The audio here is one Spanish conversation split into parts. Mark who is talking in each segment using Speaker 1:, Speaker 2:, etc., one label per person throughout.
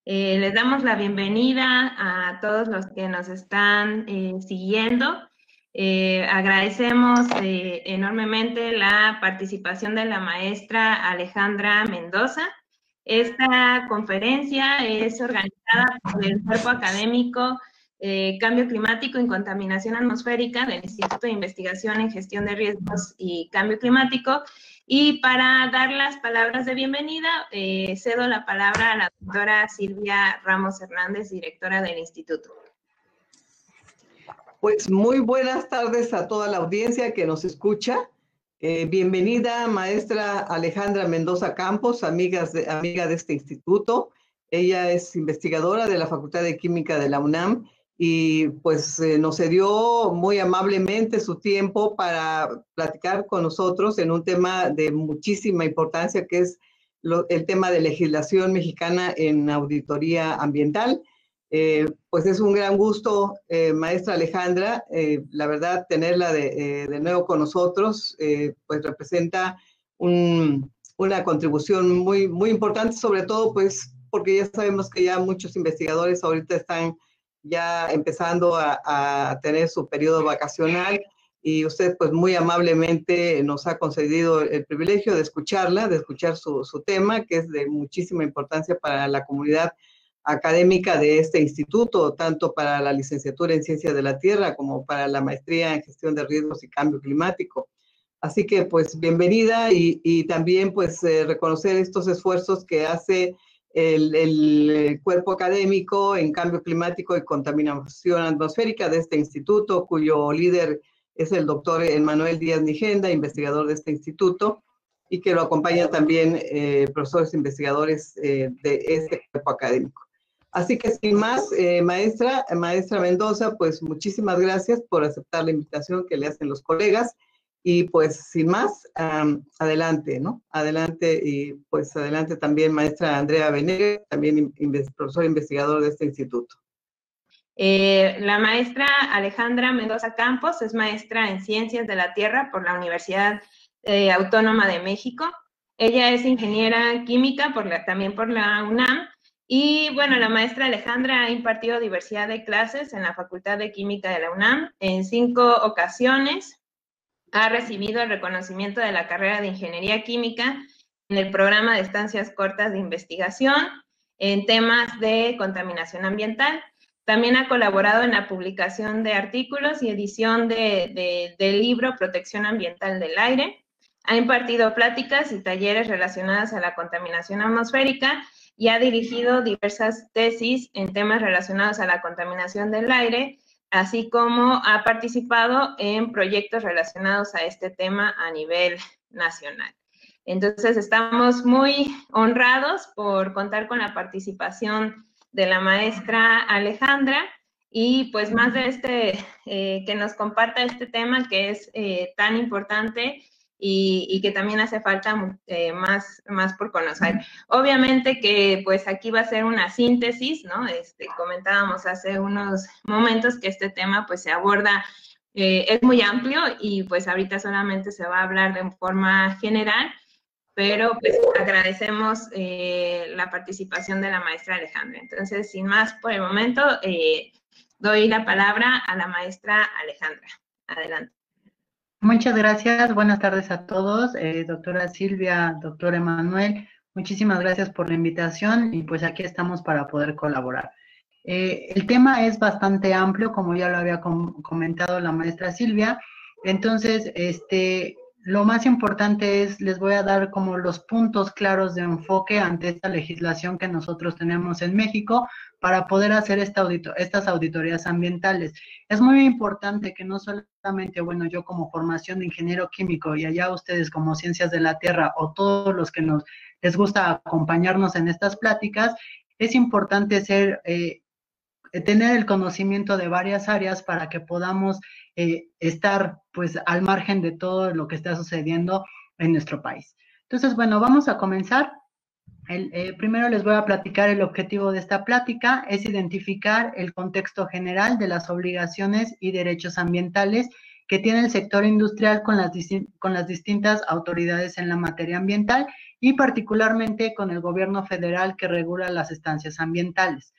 Speaker 1: Les damos la bienvenida a todos los que nos están siguiendo. Agradecemos enormemente la participación de la maestra Alejandra Mendoza. Esta conferencia es organizada por el Cuerpo Académico Cambio Climático y Contaminación Atmosférica del Instituto de Investigación en Gestión de Riesgos y Cambio Climático. Y para dar las palabras de bienvenida, cedo la palabra a la doctora Silvia Ramos Hernández, directora del instituto.
Speaker 2: Pues muy buenas tardes a toda la audiencia que nos escucha. Bienvenida, maestra Alejandra Mendoza Campos, amiga de este instituto. Ella es investigadora de la Facultad de Química de la UNAM y pues nos cedió muy amablemente su tiempo para platicar con nosotros en un tema de muchísima importancia, que es el tema de legislación mexicana en auditoría ambiental. Pues es un gran gusto, maestra Alejandra, la verdad, tenerla de nuevo con nosotros, pues representa una contribución muy, muy importante, sobre todo pues porque ya sabemos que ya muchos investigadores ahorita están ya empezando a tener su periodo vacacional y usted pues muy amablemente nos ha concedido el privilegio de escucharla, de escuchar su tema, que es de muchísima importancia para la comunidad académica de este instituto, tanto para la licenciatura en Ciencias de la Tierra como para la maestría en Gestión de Riesgos y Cambio Climático. Así que pues bienvenida y también pues reconocer estos esfuerzos que hace el cuerpo académico en cambio climático y contaminación atmosférica de este instituto, cuyo líder es el doctor Emmanuel Díaz Nigenda, investigador de este instituto, y que lo acompañan también profesores investigadores de este cuerpo académico. Así que sin más, maestra Mendoza, pues muchísimas gracias por aceptar la invitación que le hacen los colegas. Y pues sin más, adelante, ¿no? Adelante, y pues adelante también maestra Andrea Venegas, también profesor investigador de este instituto.
Speaker 1: La maestra Alejandra Mendoza Campos es maestra en Ciencias de la Tierra por la Universidad Autónoma de México. Ella es ingeniera química también por la UNAM. Y bueno, la maestra Alejandra ha impartido diversidad de clases en la Facultad de Química de la UNAM en 5 ocasiones. Ha recibido el reconocimiento de la carrera de Ingeniería Química en el programa de estancias cortas de investigación en temas de contaminación ambiental. También ha colaborado en la publicación de artículos y edición del libro Protección Ambiental del Aire. Ha impartido pláticas y talleres relacionados a la contaminación atmosférica y ha dirigido diversas tesis en temas relacionados a la contaminación del aire, así como ha participado en proyectos relacionados a este tema a nivel nacional. Entonces, estamos muy honrados por contar con la participación de la maestra Alejandra y pues más de que nos comparta este tema que es tan importante y que también hace falta más por conocer. Obviamente que pues aquí va a ser una síntesis, ¿no? Comentábamos hace unos momentos que este tema pues se aborda, es muy amplio y pues ahorita solamente se va a hablar de forma general, pero pues agradecemos la participación de la maestra Alejandra. Entonces, sin más por el momento, doy la palabra a la maestra Alejandra. Adelante.
Speaker 3: Muchas gracias, buenas tardes a todos, doctora Silvia, doctor Emmanuel, muchísimas gracias por la invitación y pues aquí estamos para poder colaborar. El tema es bastante amplio, como ya lo había comentado la maestra Silvia, entonces lo más importante es, les voy a dar como los puntos claros de enfoque ante esta legislación que nosotros tenemos en México para poder hacer estas auditorías ambientales. Es muy importante que no solamente, bueno, yo como formación de ingeniero químico y allá ustedes como Ciencias de la Tierra o todos los que les gusta acompañarnos en estas pláticas, es importante tener el conocimiento de varias áreas para que podamos estar pues al margen de todo lo que está sucediendo en nuestro país. Entonces, bueno, vamos a comenzar. Primero les voy a platicar el objetivo de esta plática, es identificar el contexto general de las obligaciones y derechos ambientales que tiene el sector industrial con las distintas autoridades en la materia ambiental y particularmente con el gobierno federal que regula las estancias ambientales.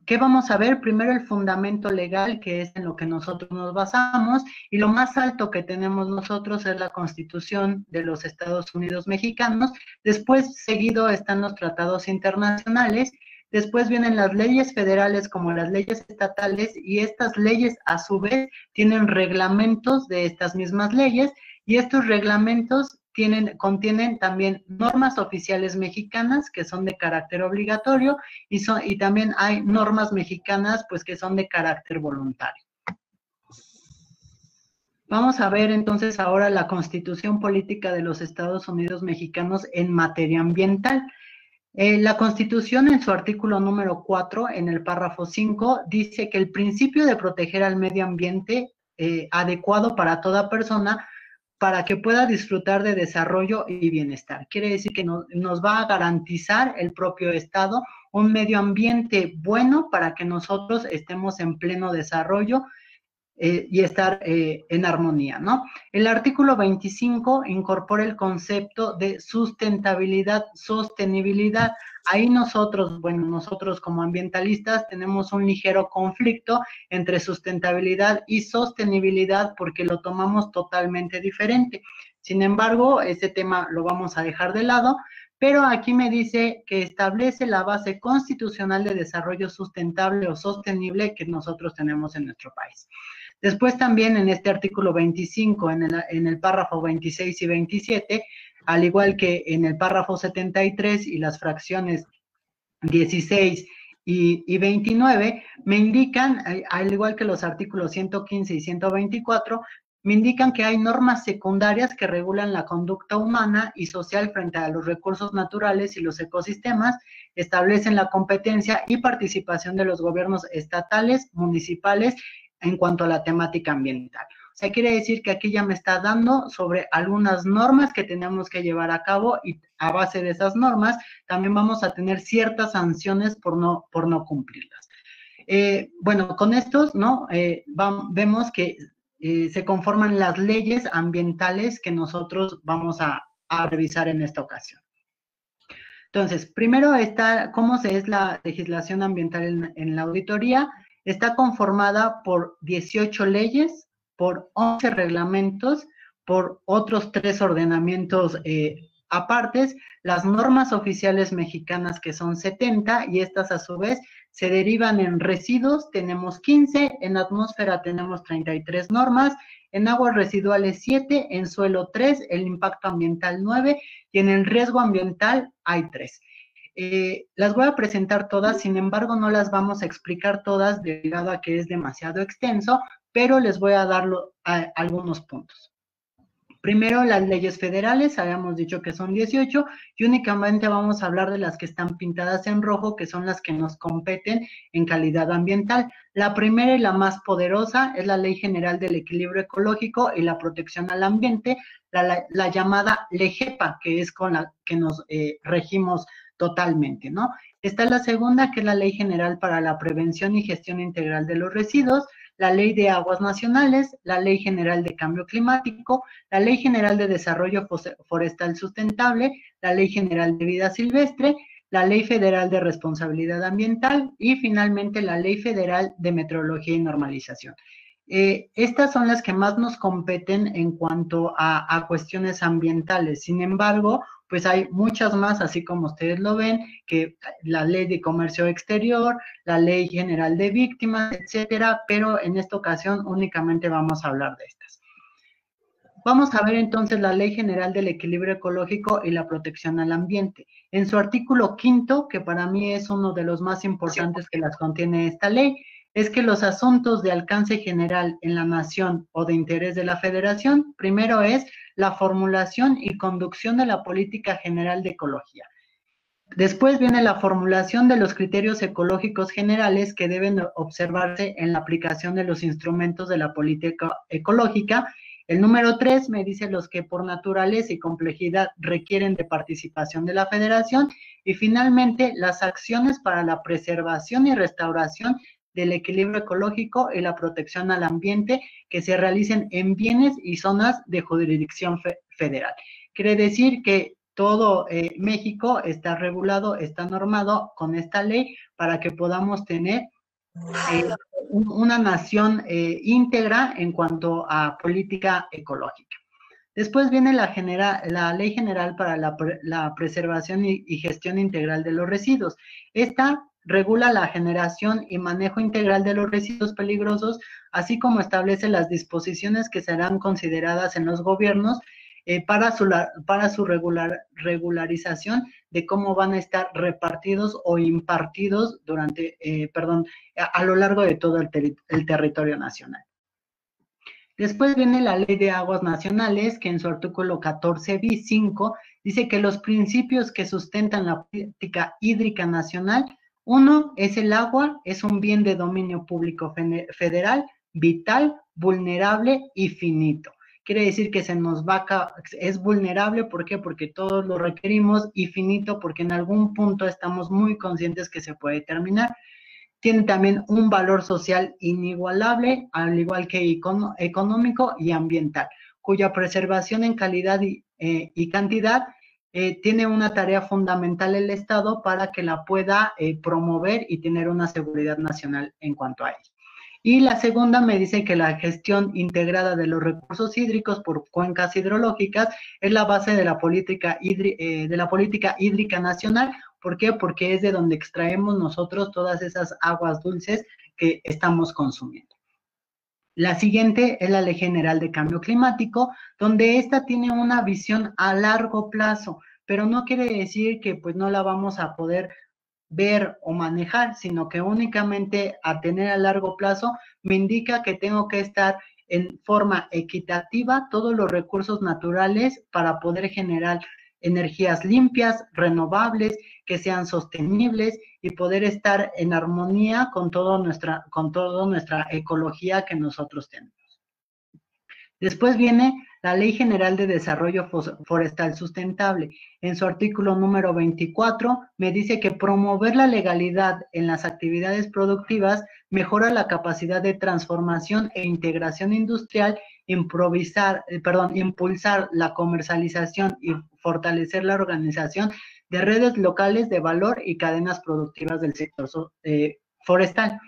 Speaker 3: ¿Qué vamos a ver? Primero el fundamento legal, que es en lo que nosotros nos basamos, y lo más alto que tenemos nosotros es la Constitución de los Estados Unidos mexicanos. Después, seguido, están los tratados internacionales. Después vienen las leyes federales como las leyes estatales, y estas leyes, a su vez, tienen reglamentos de estas mismas leyes, y estos reglamentos contienen también normas oficiales mexicanas que son de carácter obligatorio y también hay normas mexicanas pues que son de carácter voluntario. Vamos a ver entonces ahora la Constitución Política de los Estados Unidos Mexicanos en materia ambiental. La Constitución en su artículo número 4, en el párrafo 5, dice que el principio de proteger al medio ambiente adecuado para toda persona para que pueda disfrutar de desarrollo y bienestar. Quiere decir que nos va a garantizar el propio Estado un medio ambiente bueno para que nosotros estemos en pleno desarrollo y estar en armonía, ¿no? El artículo 25 incorpora el concepto de sustentabilidad, sostenibilidad. Ahí nosotros como ambientalistas tenemos un ligero conflicto entre sustentabilidad y sostenibilidad porque lo tomamos totalmente diferente. Sin embargo, ese tema lo vamos a dejar de lado, pero aquí me dice que establece la base constitucional de desarrollo sustentable o sostenible que nosotros tenemos en nuestro país. Después también en este artículo 25, en el párrafo 26 y 27, al igual que en el párrafo 73 y las fracciones 16 y 29, me indican, al igual que los artículos 115 y 124, me indican que hay normas secundarias que regulan la conducta humana y social frente a los recursos naturales y los ecosistemas, establecen la competencia y participación de los gobiernos estatales, municipales, en cuanto a la temática ambiental. O sea, quiere decir que aquí ya me está dando sobre algunas normas que tenemos que llevar a cabo y a base de esas normas también vamos a tener ciertas sanciones por no cumplirlas. Bueno, con estos, ¿no? Vemos que se conforman las leyes ambientales que nosotros vamos a revisar en esta ocasión. Entonces, primero está cómo es la legislación ambiental en la auditoría. Está conformada por 18 leyes, por 11 reglamentos, por otros 3 ordenamientos apartes, las normas oficiales mexicanas que son 70 y estas a su vez se derivan en residuos, tenemos 15, en atmósfera tenemos 33 normas, en aguas residuales 7, en suelo 3, el impacto ambiental 9 y en el riesgo ambiental hay 3. Las voy a presentar todas, sin embargo no las vamos a explicar todas debido a que es demasiado extenso, pero les voy a dar algunos puntos. Primero, las leyes federales, habíamos dicho que son 18 y únicamente vamos a hablar de las que están pintadas en rojo, que son las que nos competen en calidad ambiental. La primera y la más poderosa es la Ley General del Equilibrio Ecológico y la Protección al Ambiente, la llamada LEGEPA, que es con la que nos regimos totalmente, ¿no? Está la segunda, que es la Ley General para la Prevención y Gestión Integral de los Residuos, la Ley de Aguas Nacionales, la Ley General de Cambio Climático, la Ley General de Desarrollo Forestal Sustentable, la Ley General de Vida Silvestre, la Ley Federal de Responsabilidad Ambiental y finalmente la Ley Federal de Metrología y Normalización. Estas son las que más nos competen en cuanto a cuestiones ambientales. Sin embargo, pues hay muchas más, así como ustedes lo ven, que la Ley de Comercio Exterior, la Ley General de Víctimas, etcétera, pero en esta ocasión únicamente vamos a hablar de estas. Vamos a ver entonces la Ley General del Equilibrio Ecológico y la Protección al Ambiente. En su artículo 5, que para mí es uno de los más importantes que las contiene esta ley, es que los asuntos de alcance general en la nación o de interés de la federación, primero es la formulación y conducción de la política general de ecología. Después viene la formulación de los criterios ecológicos generales que deben observarse en la aplicación de los instrumentos de la política ecológica. El número 3 me dice los que por naturaleza y complejidad requieren de participación de la federación. Y finalmente, las acciones para la preservación y restauración del equilibrio ecológico y la protección al ambiente que se realicen en bienes y zonas de jurisdicción federal. Quiere decir que todo México está regulado, está normado con esta ley para que podamos tener una nación íntegra en cuanto a política ecológica. Después viene la Ley General para la Preservación y Gestión Integral de los Residuos. Esta regula la generación y manejo integral de los residuos peligrosos, así como establece las disposiciones que serán consideradas en los gobiernos para su regularización de cómo van a estar repartidos o impartidos a lo largo de todo el territorio nacional. Después viene la Ley de Aguas Nacionales, que en su artículo 14 bis 5 dice que los principios que sustentan la política hídrica nacional, uno es el agua, es un bien de dominio público federal, vital, vulnerable y finito. Quiere decir que es vulnerable, ¿por qué? Porque todos lo requerimos, y finito porque en algún punto estamos muy conscientes que se puede terminar. Tiene también un valor social inigualable, al igual que económico y ambiental, cuya preservación en calidad y cantidad tiene una tarea fundamental el Estado para que la pueda promover y tener una seguridad nacional en cuanto a ello. Y la segunda me dice que la gestión integrada de los recursos hídricos por cuencas hidrológicas es la base de la política hídrica nacional. ¿Por qué? Porque es de donde extraemos nosotros todas esas aguas dulces que estamos consumiendo. La siguiente es la Ley General de Cambio Climático, donde esta tiene una visión a largo plazo, pero no quiere decir que pues no la vamos a poder ver o manejar, sino que únicamente a tener a largo plazo me indica que tengo que estar en forma equitativa todos los recursos naturales para poder generar energías limpias, renovables, que sean sostenibles y poder estar en armonía con toda nuestra ecología que nosotros tenemos. Después viene la Ley General de Desarrollo Forestal Sustentable. En su artículo número 24 me dice que promover la legalidad en las actividades productivas mejora la capacidad de transformación e integración industrial, impulsar la comercialización y fortalecer la organización de redes locales de valor y cadenas productivas del sector forestal.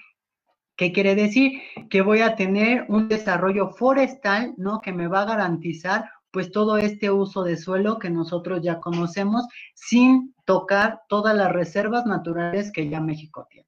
Speaker 3: ¿Qué quiere decir? Que voy a tener un desarrollo forestal, ¿no? Que me va a garantizar, pues, todo este uso de suelo que nosotros ya conocemos, sin tocar todas las reservas naturales que ya México tiene.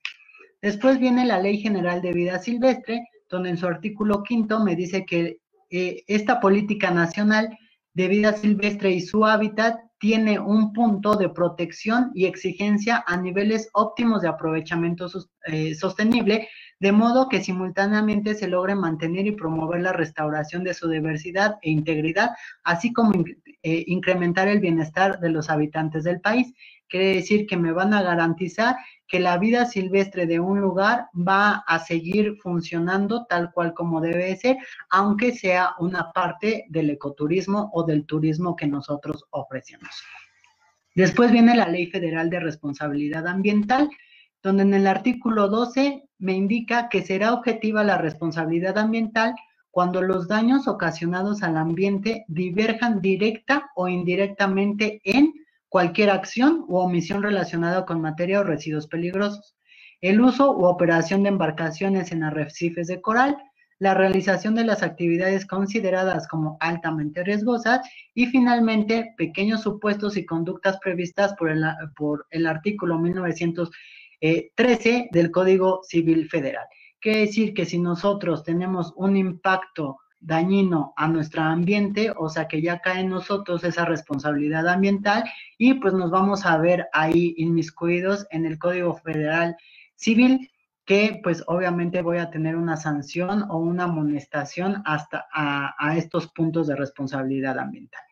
Speaker 3: Después viene la Ley General de Vida Silvestre, donde en su artículo 5 me dice que esta política nacional de vida silvestre y su hábitat tiene un punto de protección y exigencia a niveles óptimos de aprovechamiento sostenible, de modo que simultáneamente se logre mantener y promover la restauración de su diversidad e integridad, así como incrementar el bienestar de los habitantes del país. Quiere decir que me van a garantizar que la vida silvestre de un lugar va a seguir funcionando tal cual como debe ser, aunque sea una parte del ecoturismo o del turismo que nosotros ofrecemos. Después viene la Ley Federal de Responsabilidad Ambiental, donde en el artículo 12 me indica que será objetiva la responsabilidad ambiental cuando los daños ocasionados al ambiente diverjan directa o indirectamente en cualquier acción u omisión relacionada con materia o residuos peligrosos, el uso u operación de embarcaciones en arrecifes de coral, la realización de las actividades consideradas como altamente riesgosas y finalmente pequeños supuestos y conductas previstas por el artículo 1913 del Código Civil Federal. Quiere decir que si nosotros tenemos un impacto dañino a nuestro ambiente, o sea que ya cae en nosotros esa responsabilidad ambiental y pues nos vamos a ver ahí inmiscuidos en el Código Federal Civil, que pues obviamente voy a tener una sanción o una amonestación hasta a estos puntos de responsabilidad ambiental.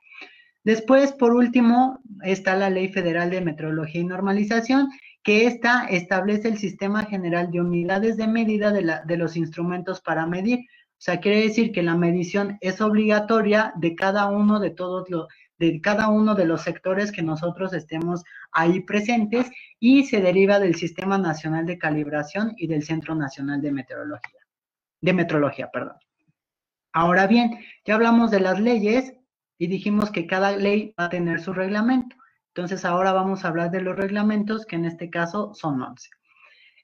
Speaker 3: Después, por último, está la Ley Federal de Metrología y Normalización, que esta establece el Sistema General de Unidades de Medida de los instrumentos para medir. O sea, quiere decir que la medición es obligatoria de cada uno de los sectores que nosotros estemos ahí presentes y se deriva del Sistema Nacional de Calibración y del Centro Nacional de Metrología. Ahora bien, ya hablamos de las leyes y dijimos que cada ley va a tener su reglamento. Entonces ahora vamos a hablar de los reglamentos, que en este caso son 11.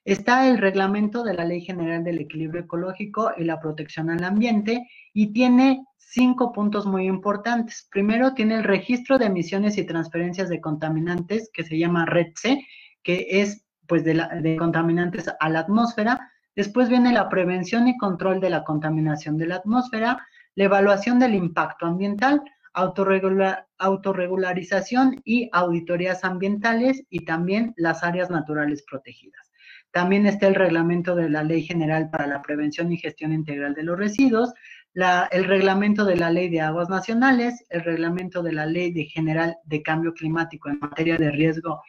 Speaker 3: Está el reglamento de la Ley General del Equilibrio Ecológico y la Protección al Ambiente y tiene 5 puntos muy importantes. Primero, tiene el registro de emisiones y transferencias de contaminantes, que se llama REDC, que es pues de contaminantes a la atmósfera. Después viene la prevención y control de la contaminación de la atmósfera, la evaluación del impacto ambiental, autorregularización y auditorías ambientales y también las áreas naturales protegidas. También está el reglamento de la Ley General para la Prevención y Gestión Integral de los Residuos, el reglamento de la Ley de Aguas Nacionales, el reglamento de la Ley General de Cambio Climático en materia de riesgo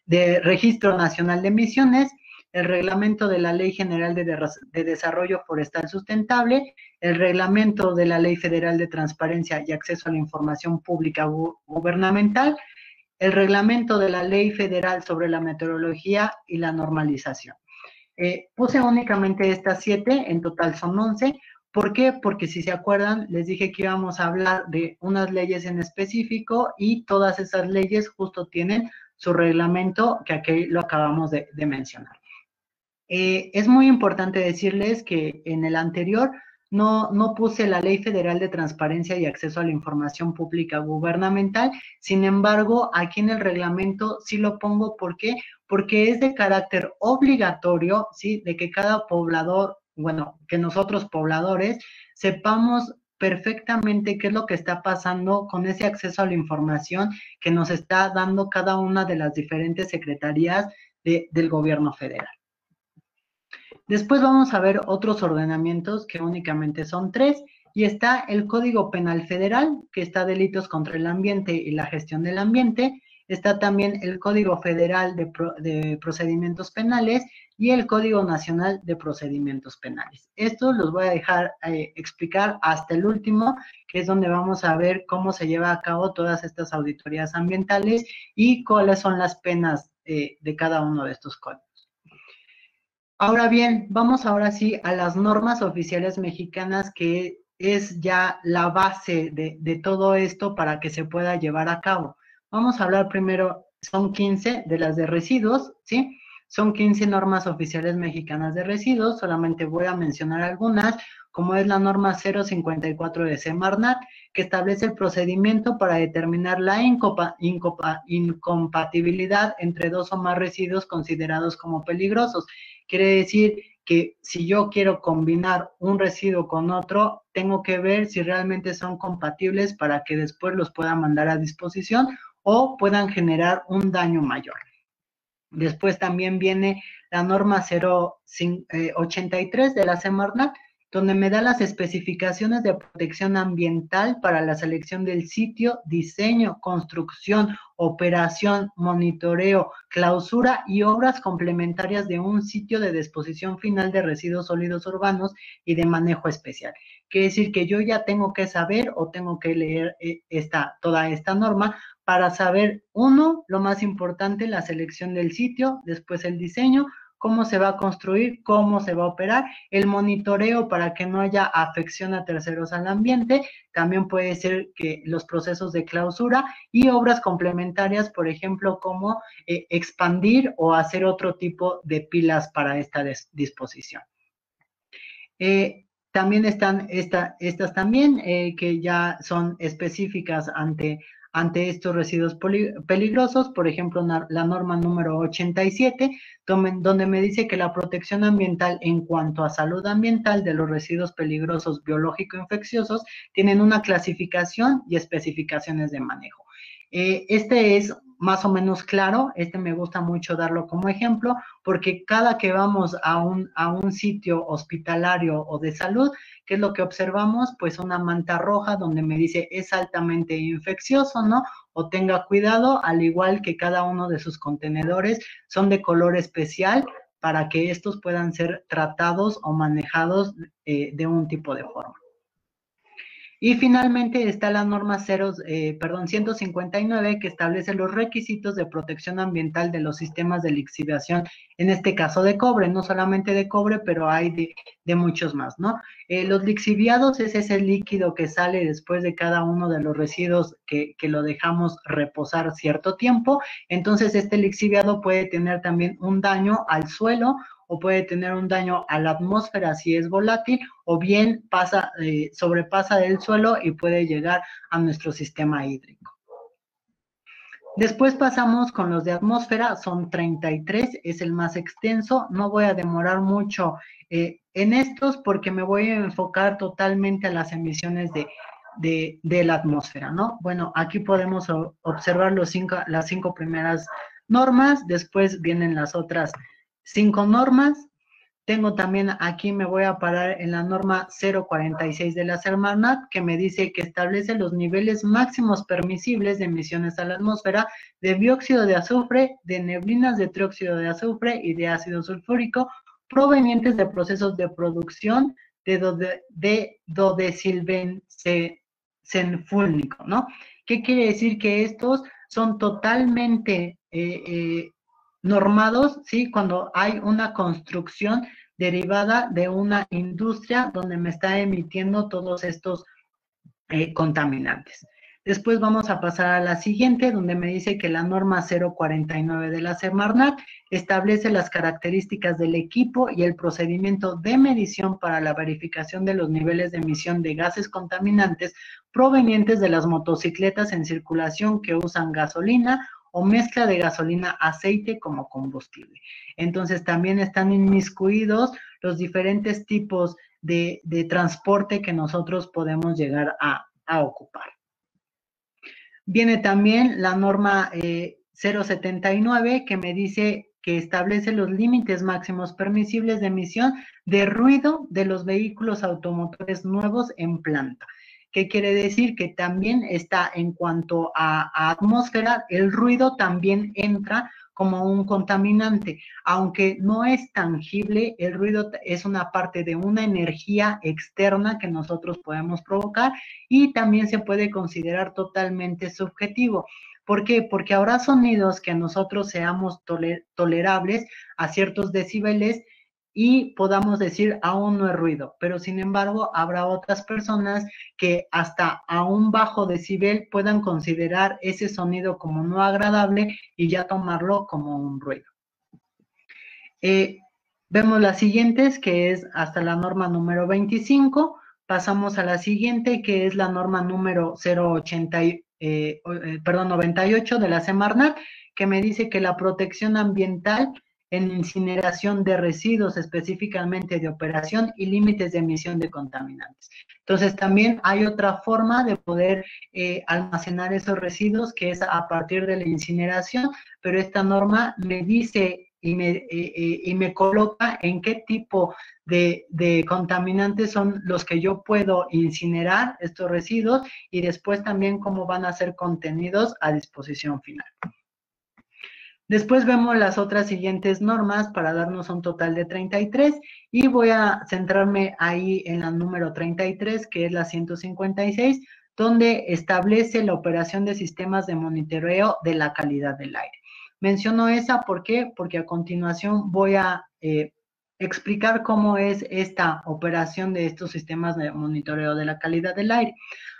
Speaker 3: de Registro Nacional de Emisiones, el reglamento de la Ley General de Desarrollo Forestal Sustentable, el reglamento de la Ley Federal de Transparencia y Acceso a la Información Pública Gubernamental, el reglamento de la Ley Federal sobre la Meteorología y la Normalización. Puse únicamente estas 7, en total son 11. ¿Por qué? Porque si se acuerdan, les dije que íbamos a hablar de unas leyes en específico y todas esas leyes justo tienen su reglamento, que aquí lo acabamos de mencionar. Es muy importante decirles que en el anterior no puse la Ley Federal de Transparencia y Acceso a la Información Pública Gubernamental, sin embargo, aquí en el reglamento sí lo pongo. ¿Por qué? Porque es de carácter obligatorio, ¿sí? De que cada poblador, bueno, que nosotros pobladores sepamos perfectamente qué es lo que está pasando con ese acceso a la información que nos está dando cada una de las diferentes secretarías del gobierno federal. Después vamos a ver otros ordenamientos que únicamente son 3, y está el Código Penal Federal, que está delitos contra el ambiente y la gestión del ambiente. Está también el Código Federal de Procedimientos Penales y el Código Nacional de Procedimientos Penales. Estos los voy a dejar explicar hasta el último, que es donde vamos a ver cómo se lleva a cabo todas estas auditorías ambientales y cuáles son las penas de cada uno de estos códigos. Ahora bien, vamos ahora sí a las normas oficiales mexicanas, que es ya la base de todo esto para que se pueda llevar a cabo. Vamos a hablar primero, son 15 de las de residuos, ¿sí? Son 15 normas oficiales mexicanas de residuos, solamente voy a mencionar algunas, como es la norma 054 de Semarnat, que establece el procedimiento para determinar la incompatibilidad entre 2 o más residuos considerados como peligrosos. Quiere decir que si yo quiero combinar un residuo con otro, tengo que ver si realmente son compatibles para que después los pueda mandar a disposición o puedan generar un daño mayor. Después también viene la norma 083 de la Semarnat, donde me da las especificaciones de protección ambiental para la selección del sitio, diseño, construcción, operación, monitoreo, clausura y obras complementarias de un sitio de disposición final de residuos sólidos urbanos y de manejo especial. Quiere decir que yo ya tengo que saber o tengo que leer toda esta norma para saber, uno, lo más importante, la selección del sitio, después el diseño, cómo se va a construir, cómo se va a operar, el monitoreo para que no haya afección a terceros al ambiente, también puede ser que los procesos de clausura y obras complementarias, por ejemplo, como expandir o hacer otro tipo de pilas para esta disposición. También están estas también, que ya son específicas ante estos residuos peligrosos, por ejemplo, la norma número 87, donde me dice que la protección ambiental en cuanto a salud ambiental de los residuos peligrosos biológico-infecciosos tienen una clasificación y especificaciones de manejo. Este es más o menos claro, me gusta mucho darlo como ejemplo, porque cada que vamos a un sitio hospitalario o de salud, ¿qué es lo que observamos? Pues una manta roja donde me dice es altamente infeccioso, ¿no? O tenga cuidado, al igual que cada uno de sus contenedores son de color especial para que estos puedan ser tratados o manejados de un tipo de forma. Y finalmente está la norma 159, que establece los requisitos de protección ambiental de los sistemas de lixiviación, en este caso de cobre, no solamente de cobre, pero hay de muchos más, ¿no? Los lixiviados es ese líquido que sale después de cada uno de los residuos que lo dejamos reposar cierto tiempo. Entonces, este lixiviado puede tener también un daño al suelo, o puede tener un daño a la atmósfera si es volátil, o bien sobrepasa del suelo y puede llegar a nuestro sistema hídrico. Después pasamos con los de atmósfera, son 33, es el más extenso. No voy a demorar mucho en estos porque me voy a enfocar totalmente a las emisiones de la atmósfera, ¿no? Bueno, aquí podemos observar las 5 primeras normas, después vienen las otras 5 normas. Tengo también aquí, me voy a parar en la norma 046 de la Semarnat, que me dice que establece los niveles máximos permisibles de emisiones a la atmósfera de dióxido de azufre, de neblinas de trióxido de azufre y de ácido sulfúrico provenientes de procesos de producción de dodesilbenzenfúlnico, ¿no? ¿Qué quiere decir? Que estos son totalmente normados, ¿sí? Cuando hay una construcción derivada de una industria donde me está emitiendo todos estos contaminantes. Después vamos a pasar a la siguiente, donde me dice que la norma 049 de la Semarnat establece las características del equipo y el procedimiento de medición para la verificación de los niveles de emisión de gases contaminantes provenientes de las motocicletas en circulación que usan gasolina o mezcla de gasolina-aceite como combustible. Entonces, también están inmiscuidos los diferentes tipos de transporte que nosotros podemos llegar a ocupar. Viene también la norma 079, que me dice que establece los límites máximos permisibles de emisión de ruido de los vehículos automotores nuevos en planta. ¿Qué quiere decir? Que también está en cuanto a atmósfera, el ruido también entra como un contaminante. Aunque no es tangible, el ruido es una parte de una energía externa que nosotros podemos provocar y también se puede considerar totalmente subjetivo. ¿Por qué? Porque habrá sonidos que nosotros seamos tolerables a ciertos decibeles y podamos decir aún no es ruido, pero sin embargo habrá otras personas que hasta a un bajo decibel puedan considerar ese sonido como no agradable y ya tomarlo como un ruido. Vemos las siguientes, que es hasta la norma número 25, pasamos a la siguiente, que es la norma número 98 de la Semarnat, que me dice que la protección ambiental en incineración de residuos, específicamente de operación y límites de emisión de contaminantes. Entonces, también hay otra forma de poder almacenar esos residuos, que es a partir de la incineración, pero esta norma me dice y me coloca en qué tipo de contaminantes son los que yo puedo incinerar estos residuos y después también cómo van a ser contenidos a disposición final. Después vemos las otras siguientes normas para darnos un total de 33 y voy a centrarme ahí en la número 33, que es la 156, donde establece la operación de sistemas de monitoreo de la calidad del aire. Menciono esa, ¿por qué? Porque a continuación voy a explicar cómo es esta operación de estos sistemas de monitoreo de la calidad del aire.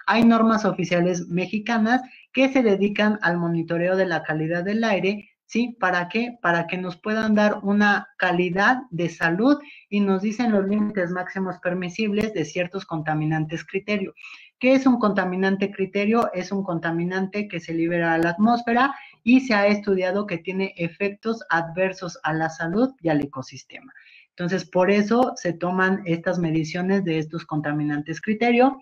Speaker 3: Hay normas oficiales mexicanas que se dedican al monitoreo de la calidad del aire, ¿sí? ¿Para qué? Para que nos puedan dar una calidad de salud y nos dicen los límites máximos permisibles de ciertos contaminantes criterio. ¿Qué es un contaminante criterio? Es un contaminante que se libera a la atmósfera y se ha estudiado que tiene efectos adversos a la salud y al ecosistema. Entonces, por eso se toman estas mediciones de estos contaminantes criterio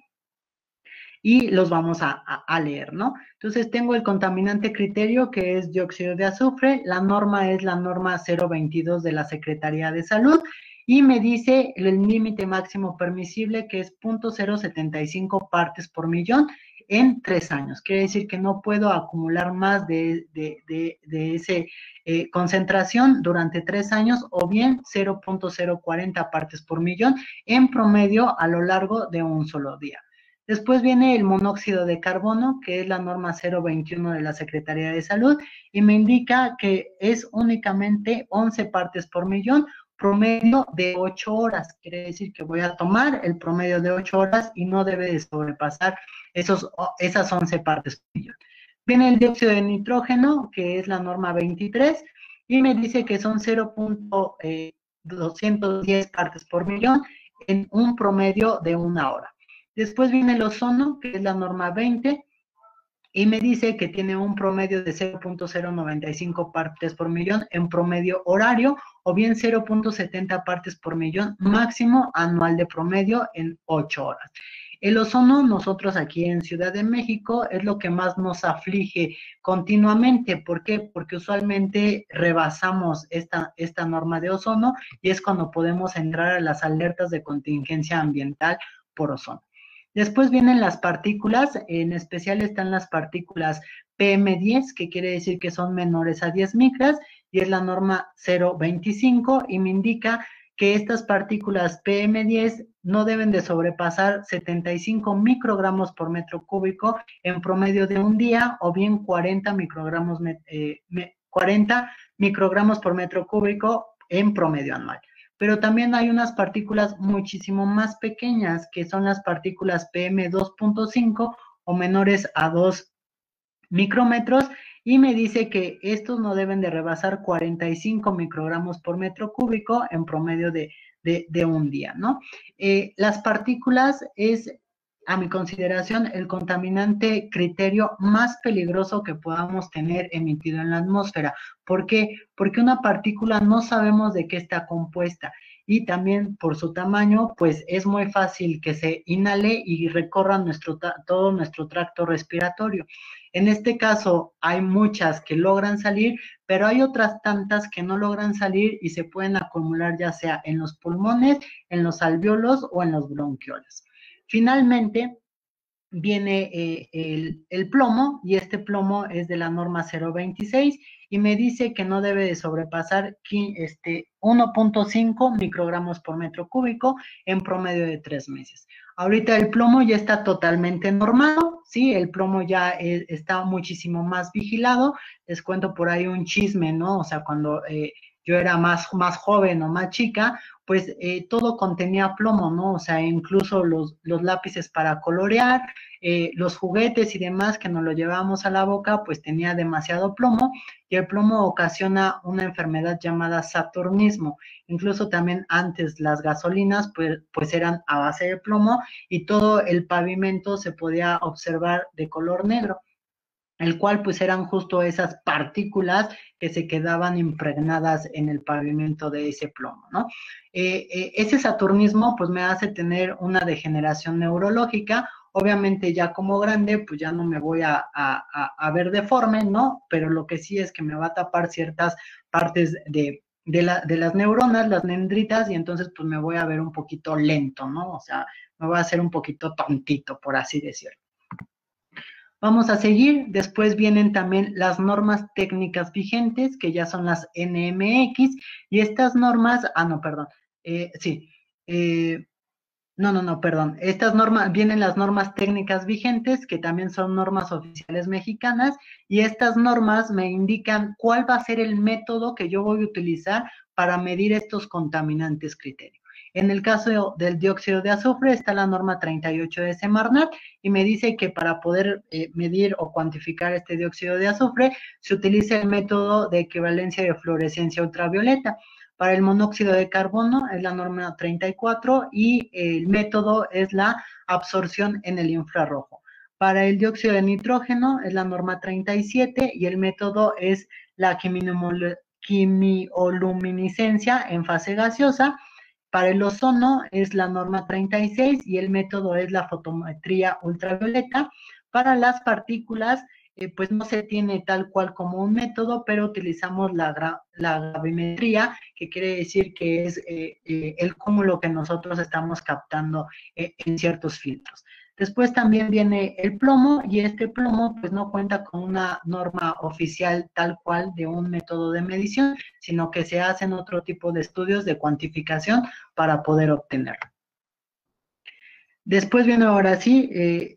Speaker 3: y los vamos a leer, ¿no? Entonces, tengo el contaminante criterio, que es dióxido de azufre. La norma es la norma 022 de la Secretaría de Salud y me dice el límite máximo permisible, que es 0.075 partes por millón en 3 años. Quiere decir que no puedo acumular más de esa concentración durante 3 años, o bien 0.040 partes por millón en promedio a lo largo de un solo día. Después viene el monóxido de carbono, que es la norma 021 de la Secretaría de Salud, y me indica que es únicamente 11 partes por millón, promedio de 8 horas. Quiere decir que voy a tomar el promedio de 8 horas y no debe de sobrepasar esas 11 partes por millón. Viene el dióxido de nitrógeno, que es la norma 23, y me dice que son 0.210 partes por millón en un promedio de 1 hora. Después viene el ozono, que es la norma 20, y me dice que tiene un promedio de 0.095 partes por millón en promedio horario, o bien 0.70 partes por millón máximo anual de promedio en 8 horas. El ozono, nosotros aquí en Ciudad de México, es lo que más nos aflige continuamente. ¿Por qué? Porque usualmente rebasamos esta norma de ozono y es cuando podemos entrar a las alertas de contingencia ambiental por ozono. Después vienen las partículas, en especial están las partículas PM10, que quiere decir que son menores a 10 micras, y es la norma 025, y me indica que estas partículas PM10 no deben de sobrepasar 75 microgramos por metro cúbico en promedio de un día, o bien 40 microgramos por metro cúbico en promedio anual. Pero también hay unas partículas muchísimo más pequeñas, que son las partículas PM2.5 o menores a 2 micrómetros, y me dice que estos no deben de rebasar 45 microgramos por metro cúbico en promedio de un día, ¿no? Las partículas es, a mi consideración, el contaminante criterio más peligroso que podamos tener emitido en la atmósfera. ¿Por qué? Porque una partícula no sabemos de qué está compuesta, y también por su tamaño, pues es muy fácil que se inhale y recorra todo nuestro tracto respiratorio. En este caso, hay muchas que logran salir, pero hay otras tantas que no logran salir y se pueden acumular ya sea en los pulmones, en los alvéolos o en los bronquiolos. Finalmente, viene el plomo, y este plomo es de la norma 026 y me dice que no debe de sobrepasar 1.5 microgramos por metro cúbico en promedio de 3 meses. Ahorita el plomo ya está totalmente normado, ¿sí? El plomo ya está muchísimo más vigilado. Les cuento por ahí un chisme, ¿no? O sea, cuando yo era más joven o más chica, pues todo contenía plomo, ¿no? O sea, incluso los lápices para colorear, los juguetes y demás que nos lo llevábamos a la boca, pues tenía demasiado plomo, y el plomo ocasiona una enfermedad llamada saturnismo. Incluso también antes las gasolinas, pues eran a base de plomo, y todo el pavimento se podía observar de color negro, el cual pues eran justo esas partículas que se quedaban impregnadas en el pavimento de ese plomo, ¿no? Ese saturnismo pues me hace tener una degeneración neurológica. Obviamente ya como grande pues ya no me voy a ver deforme, ¿no? Pero lo que sí es que me va a tapar ciertas partes de las neuronas, las dendritas, y entonces pues me voy a ver un poquito lento, ¿no? O sea, me voy a hacer un poquito tontito, por así decirlo. Vamos a seguir. Después vienen también las normas técnicas vigentes, que ya son las NMX, y estas normas, estas normas, vienen las normas técnicas vigentes, que también son normas oficiales mexicanas, y estas normas me indican cuál va a ser el método que yo voy a utilizar para medir estos contaminantes criterio. En el caso del dióxido de azufre está la norma 38 de Semarnat, y me dice que para poder medir o cuantificar este dióxido de azufre se utiliza el método de equivalencia de fluorescencia ultravioleta. Para el monóxido de carbono es la norma 34 y el método es la absorción en el infrarrojo. Para el dióxido de nitrógeno es la norma 37 y el método es la quimioluminiscencia en fase gaseosa. Para el ozono es la norma 36 y el método es la fotometría ultravioleta. Para las partículas, pues no se tiene tal cual como un método, pero utilizamos la gravimetría, que quiere decir que es el cúmulo que nosotros estamos captando en ciertos filtros. Después también viene el plomo, y este plomo pues no cuenta con una norma oficial tal cual de un método de medición, sino que se hacen otro tipo de estudios de cuantificación para poder obtenerlo. Después viene ahora sí,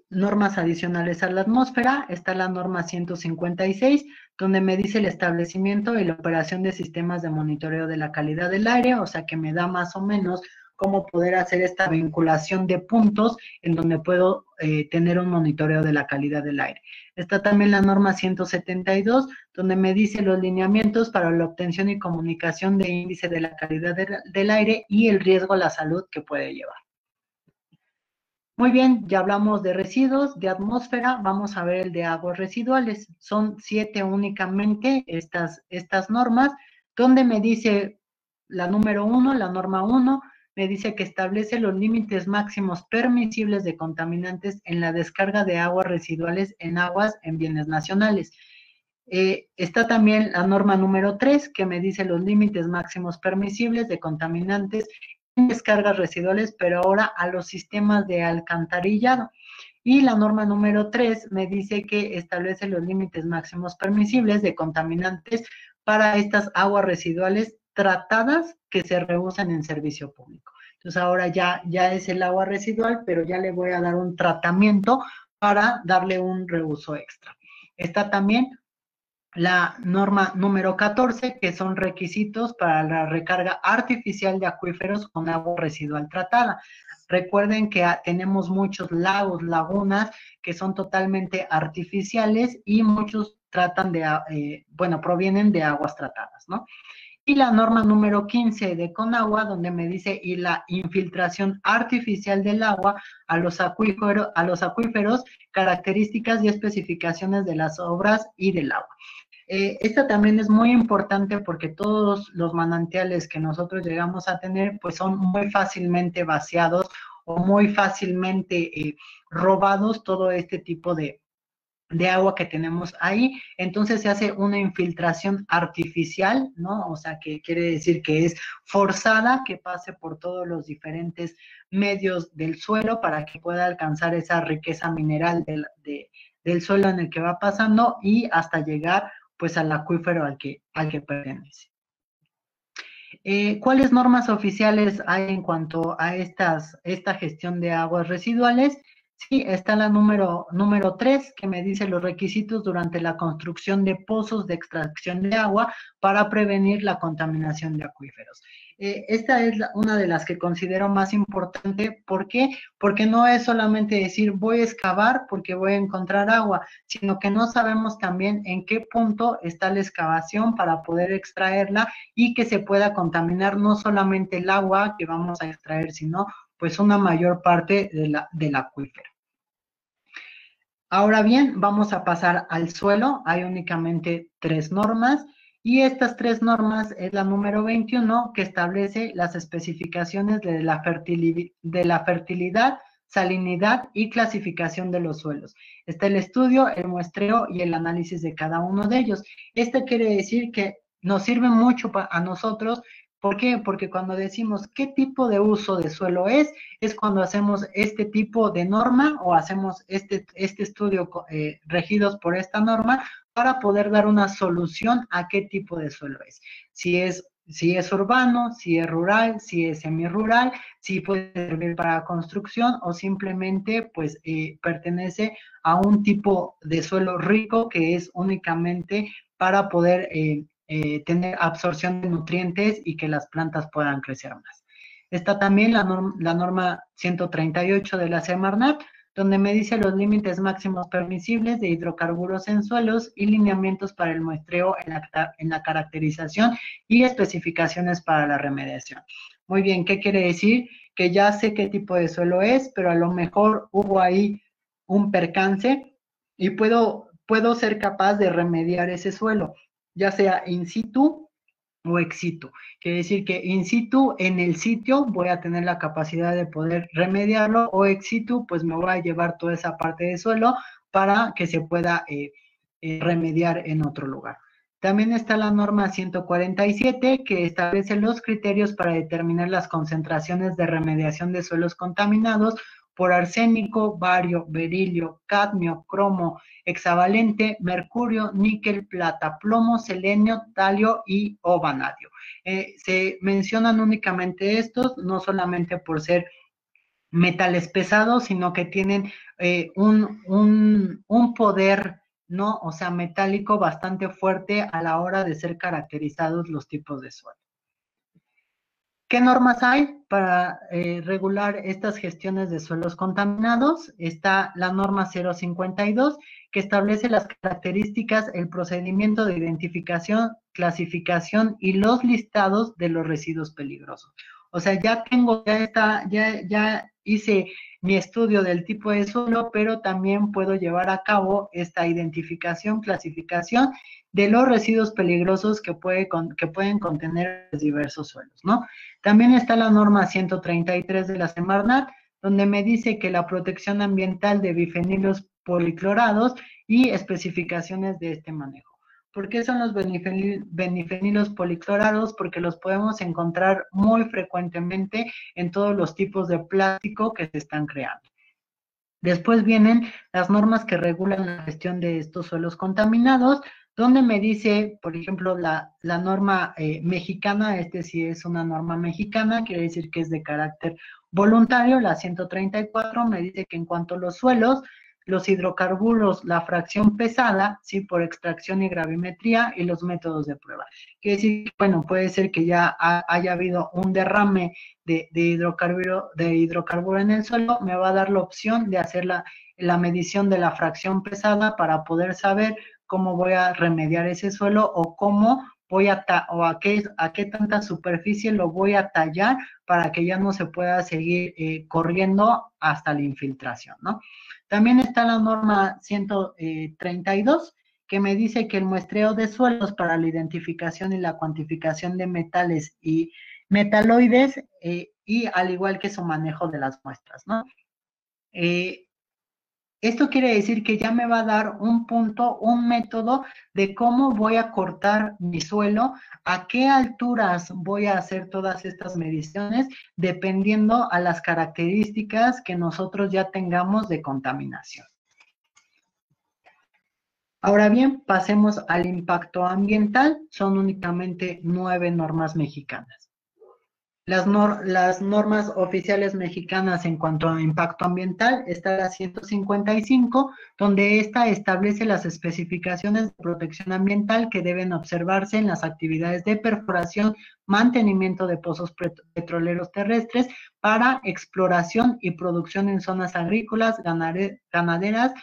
Speaker 3: normas adicionales a la atmósfera. Está la norma 156, donde me dice el establecimiento y la operación de sistemas de monitoreo de la calidad del aire, o sea que me da más o menos cómo poder hacer esta vinculación de puntos en donde puedo tener un monitoreo de la calidad del aire. Está también la norma 172, donde me dice los lineamientos para la obtención y comunicación de índice de la calidad del aire y el riesgo a la salud que puede llevar. Muy bien, ya hablamos de residuos, de atmósfera, vamos a ver el de aguas residuales. Son 7 únicamente estas normas, donde me dice la número 1, la norma 1, me dice que establece los límites máximos permisibles de contaminantes en la descarga de aguas residuales en aguas en bienes nacionales. Está también la norma número 3, que me dice los límites máximos permisibles de contaminantes en descargas residuales, pero ahora a los sistemas de alcantarillado. Y la norma número 3 me dice que establece los límites máximos permisibles de contaminantes para estas aguas residuales tratadas que se reusan en servicio público. Entonces ahora ya es el agua residual, pero ya le voy a dar un tratamiento para darle un reuso extra. Está también la norma número 14, que son requisitos para la recarga artificial de acuíferos con agua residual tratada. Recuerden que tenemos muchos lagos, lagunas, que son totalmente artificiales y muchos tratan de, provienen de aguas tratadas, ¿no? Y la norma número 15 de Conagua, donde me dice, y la infiltración artificial del agua a los acuíferos, características y especificaciones de las obras y del agua. Esta también es muy importante porque todos los manantiales que nosotros llegamos a tener, pues son muy fácilmente vaciados o muy fácilmente robados, todo este tipo de agua que tenemos ahí. Entonces se hace una infiltración artificial, ¿no? O sea, que quiere decir que es forzada, que pase por todos los diferentes medios del suelo para que pueda alcanzar esa riqueza mineral del suelo en el que va pasando y hasta llegar pues al acuífero al que pertenece. ¿Cuáles normas oficiales hay en cuanto a esta gestión de aguas residuales? Sí, está la número 3, que me dice los requisitos durante la construcción de pozos de extracción de agua para prevenir la contaminación de acuíferos. Esta es una de las que considero más importante. ¿Por qué? Porque no es solamente decir voy a excavar porque voy a encontrar agua, sino que no sabemos también en qué punto está la excavación para poder extraerla y que se pueda contaminar no solamente el agua que vamos a extraer, sino pues una mayor parte del acuífero. Ahora bien, vamos a pasar al suelo. Hay únicamente 3 normas y estas 3 normas es la número 21, que establece las especificaciones de la fertilidad, salinidad y clasificación de los suelos. Está el estudio, el muestreo y el análisis de cada uno de ellos. Esto quiere decir que nos sirve mucho a nosotros. ¿Por qué? Porque cuando decimos qué tipo de uso de suelo es cuando hacemos este tipo de norma o hacemos este estudio regidos por esta norma para poder dar una solución a qué tipo de suelo es. Si es urbano, si es rural, si es semirural, si puede servir para construcción o simplemente pues pertenece a un tipo de suelo rico que es únicamente para poder tener absorción de nutrientes y que las plantas puedan crecer más. Está también la norma 138 de la Semarnat, donde me dice los límites máximos permisibles de hidrocarburos en suelos y lineamientos para el muestreo en la caracterización y especificaciones para la remediación. Muy bien, ¿qué quiere decir? Que ya sé qué tipo de suelo es, pero a lo mejor hubo ahí un percance y puedo ser capaz de remediar ese suelo, ya sea in situ o ex situ. Quiere decir que in situ, en el sitio, voy a tener la capacidad de poder remediarlo, o ex situ, pues me voy a llevar toda esa parte de suelo para que se pueda remediar en otro lugar. También está la norma 147, que establece los criterios para determinar las concentraciones de remediación de suelos contaminados por arsénico, bario, berilio, cadmio, cromo, hexavalente, mercurio, níquel, plata, plomo, selenio, talio y o vanadio. Se mencionan únicamente estos, no solamente por ser metales pesados, sino que tienen un poder, ¿no? O sea, metálico bastante fuerte a la hora de ser caracterizados los tipos de suelo. ¿Qué normas hay para regular estas gestiones de suelos contaminados? Está la norma 052, que establece las características, el procedimiento de identificación, clasificación y los listados de los residuos peligrosos. O sea, ya hice mi estudio del tipo de suelo, pero también puedo llevar a cabo esta identificación, clasificación de los residuos peligrosos que pueden contener diversos suelos, ¿no? También está la norma 133 de la Semarnat, donde me dice que la protección ambiental de bifenilos policlorados y especificaciones de este manejo. ¿Por qué son los bifenilos policlorados? Porque los podemos encontrar muy frecuentemente en todos los tipos de plástico que se están creando. Después vienen las normas que regulan la gestión de estos suelos contaminados, donde me dice, por ejemplo, la norma mexicana, sí es una norma mexicana, quiere decir que es de carácter voluntario, la 134 me dice que en cuanto a los suelos, los hidrocarburos, la fracción pesada, sí, por extracción y gravimetría y los métodos de prueba. Quiere decir que, bueno, puede ser que ya haya habido un derrame de hidrocarburo en el suelo, me va a dar la opción de hacer la medición de la fracción pesada para poder saber cómo voy a remediar ese suelo o cómo voy a qué tanta superficie lo voy a tallar para que ya no se pueda seguir corriendo hasta la infiltración, ¿no? También está la norma 132, que me dice que el muestreo de suelos para la identificación y la cuantificación de metales y metaloides y al igual que su manejo de las muestras, ¿no? Esto quiere decir que ya me va a dar un método de cómo voy a cortar mi suelo, a qué alturas voy a hacer todas estas mediciones, dependiendo a las características que nosotros ya tengamos de contaminación. Ahora bien, pasemos al impacto ambiental. Son únicamente 9 normas mexicanas. Las normas oficiales mexicanas en cuanto a impacto ambiental está la 155, donde esta establece las especificaciones de protección ambiental que deben observarse en las actividades de perforación, mantenimiento de pozos petroleros terrestres para exploración y producción en zonas agrícolas, ganaderas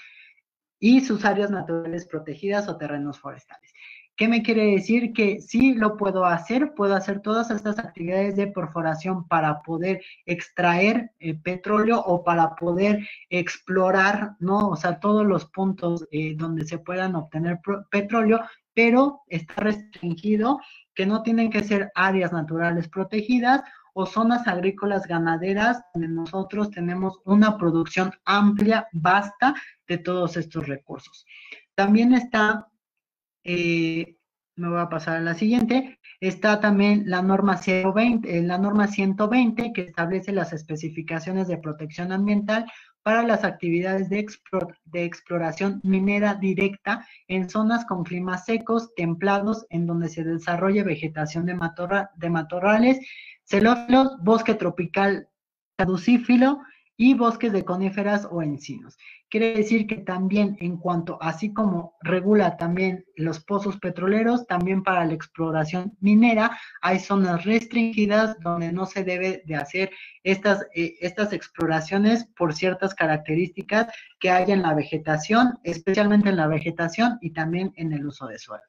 Speaker 3: y sus áreas naturales protegidas o terrenos forestales. ¿Qué me quiere decir? Que sí lo puedo hacer todas estas actividades de perforación para poder extraer petróleo o para poder explorar, ¿no? O sea, todos los puntos donde se puedan obtener petróleo, pero está restringido que no tienen que ser áreas naturales protegidas o zonas agrícolas ganaderas donde nosotros tenemos una producción amplia, vasta de todos estos recursos. También está me voy a pasar a la siguiente, está también la norma 120, que establece las especificaciones de protección ambiental para las actividades de exploración minera directa en zonas con climas secos, templados, en donde se desarrolle vegetación de matorrales, xerófilos, bosque tropical caducífilo y bosques de coníferas o encinos. Quiere decir que también en cuanto, así como regula también los pozos petroleros, también para la exploración minera hay zonas restringidas donde no se debe de hacer estas exploraciones por ciertas características que hay en la vegetación, especialmente en la vegetación y también en el uso de suelo.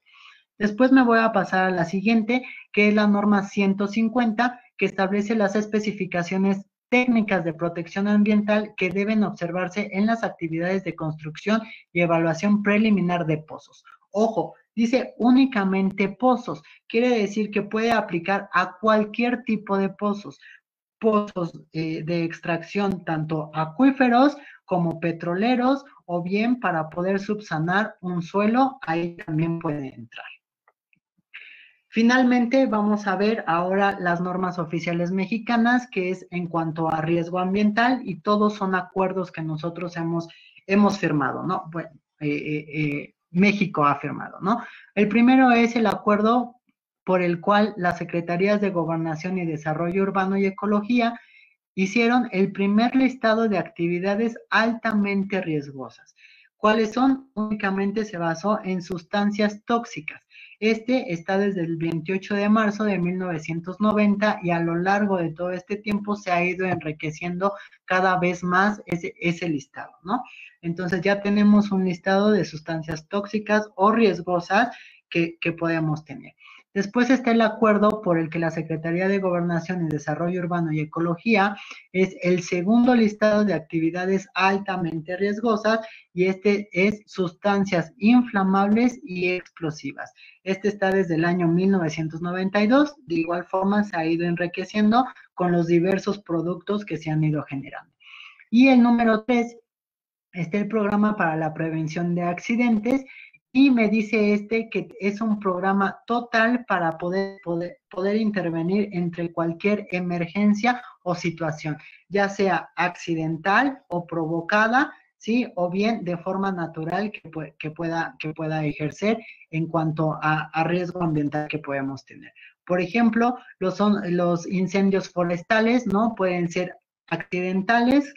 Speaker 3: Después me voy a pasar a la siguiente, que es la norma 150, que establece las especificaciones técnicas de protección ambiental que deben observarse en las actividades de construcción y evaluación preliminar de pozos. Ojo, dice únicamente pozos, quiere decir que puede aplicar a cualquier tipo de pozos de extracción tanto acuíferos como petroleros o bien para poder subsanar un suelo, ahí también puede entrar. Finalmente, vamos a ver ahora las normas oficiales mexicanas, que es en cuanto a riesgo ambiental, y todos son acuerdos que nosotros hemos firmado, ¿no? Bueno, México ha firmado, ¿no? El primero es el acuerdo por el cual las Secretarías de Gobernación y Desarrollo Urbano y Ecología hicieron el primer listado de actividades altamente riesgosas. ¿Cuáles son? Únicamente se basó en sustancias tóxicas. Este está desde el 28 de marzo de 1990 y a lo largo de todo este tiempo se ha ido enriqueciendo cada vez más ese listado, ¿no? Entonces ya tenemos un listado de sustancias tóxicas o riesgosas que podemos tener. Después está el acuerdo por el que la Secretaría de Gobernación y Desarrollo Urbano y Ecología es el segundo listado de actividades altamente riesgosas y este es sustancias inflamables y explosivas. Este está desde el año 1992, de igual forma se ha ido enriqueciendo con los diversos productos que se han ido generando. Y el número 3 está el programa para la prevención de accidentes y me dice que es un programa total para poder intervenir entre cualquier emergencia o situación, ya sea accidental o provocada, ¿sí? O bien de forma natural que pueda ejercer en cuanto a riesgo ambiental que podemos tener. Por ejemplo, los incendios forestales, ¿no? Pueden ser accidentales,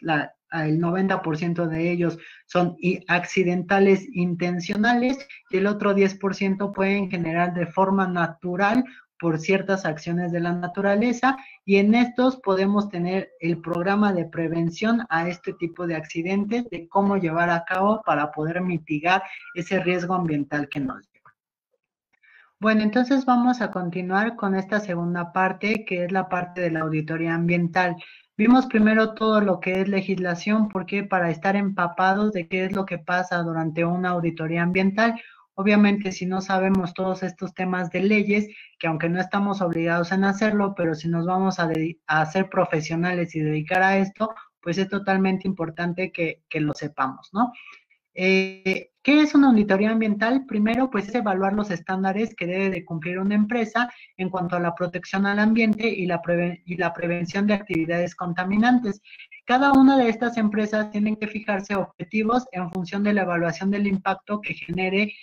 Speaker 3: el 90% de ellos son accidentales intencionales y el otro 10% pueden generar de forma natural por ciertas acciones de la naturaleza y en estos podemos tener el programa de prevención a este tipo de accidentes, de cómo llevar a cabo para poder mitigar ese riesgo ambiental que nos lleva. Bueno, entonces vamos a continuar con esta segunda parte, que es la parte de la auditoría ambiental. Vimos primero todo lo que es legislación, porque para estar empapados de qué es lo que pasa durante una auditoría ambiental. Obviamente, si no sabemos todos estos temas de leyes, que aunque no estamos obligados en hacerlo, pero si nos vamos a ser profesionales y dedicar a esto, pues es totalmente importante que lo sepamos, ¿no? ¿Qué es una auditoría ambiental? Primero, pues es evaluar los estándares que debe de cumplir una empresa en cuanto a la protección al ambiente y la prevención de actividades contaminantes. Cada una de estas empresas tienen que fijarse objetivos en función de la evaluación del impacto que genere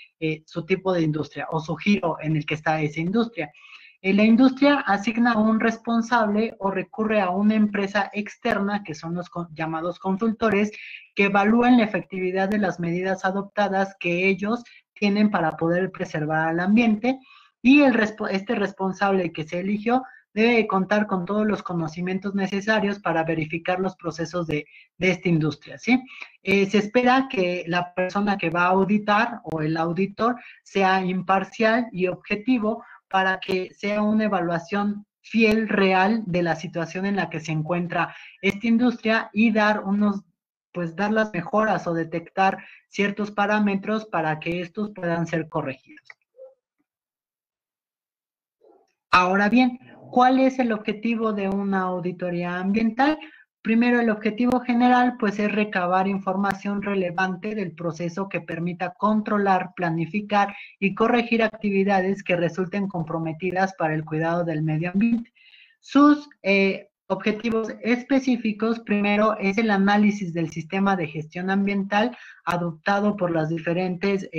Speaker 3: su tipo de industria o su giro en el que está esa industria. La industria asigna a un responsable o recurre a una empresa externa, que son los llamados consultores, que evalúan la efectividad de las medidas adoptadas que ellos tienen para poder preservar al ambiente y este responsable que se eligió debe contar con todos los conocimientos necesarios para verificar los procesos de esta industria, ¿sí? Se espera que la persona que va a auditar o el auditor sea imparcial y objetivo para que sea una evaluación fiel, real de la situación en la que se encuentra esta industria y dar las mejoras o detectar ciertos parámetros para que estos puedan ser corregidos. Ahora bien, ¿cuál es el objetivo de una auditoría ambiental? Primero, el objetivo general, pues, es recabar información relevante del proceso que permita controlar, planificar y corregir actividades que resulten comprometidas para el cuidado del medio ambiente. Sus objetivos específicos, primero, es el análisis del sistema de gestión ambiental adoptado por las diferentes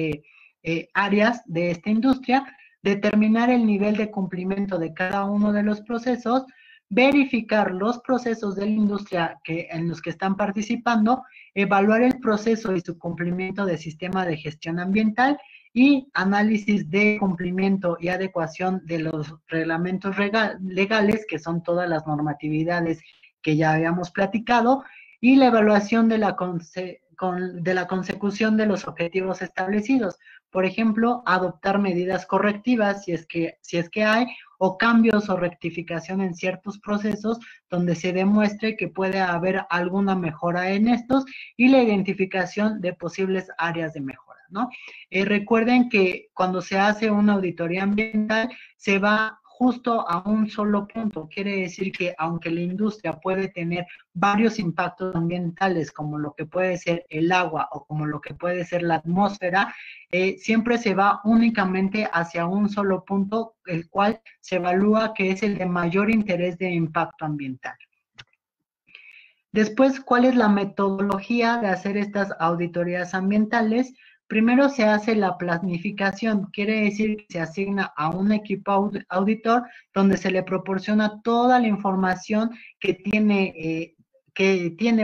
Speaker 3: áreas de esta industria, determinar el nivel de cumplimiento de cada uno de los procesos, verificar los procesos de la industria en los que están participando, evaluar el proceso y su cumplimiento del sistema de gestión ambiental y análisis de cumplimiento y adecuación de los reglamentos legales, que son todas las normatividades que ya habíamos platicado, y la evaluación de la consecución de los objetivos establecidos. Por ejemplo, adoptar medidas correctivas si es que hay, o cambios o rectificación en ciertos procesos donde se demuestre que puede haber alguna mejora en estos y la identificación de posibles áreas de mejora, ¿no? Recuerden que cuando se hace una auditoría ambiental se va justo a un solo punto. Quiere decir que aunque la industria puede tener varios impactos ambientales, como lo que puede ser el agua o como lo que puede ser la atmósfera, siempre se va únicamente hacia un solo punto, el cual se evalúa que es el de mayor interés de impacto ambiental. Después, ¿cuál es la metodología de hacer estas auditorías ambientales? Primero se hace la planificación, quiere decir que se asigna a un equipo auditor donde se le proporciona toda la información que tiene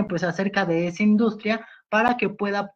Speaker 3: pues acerca de esa industria para que pueda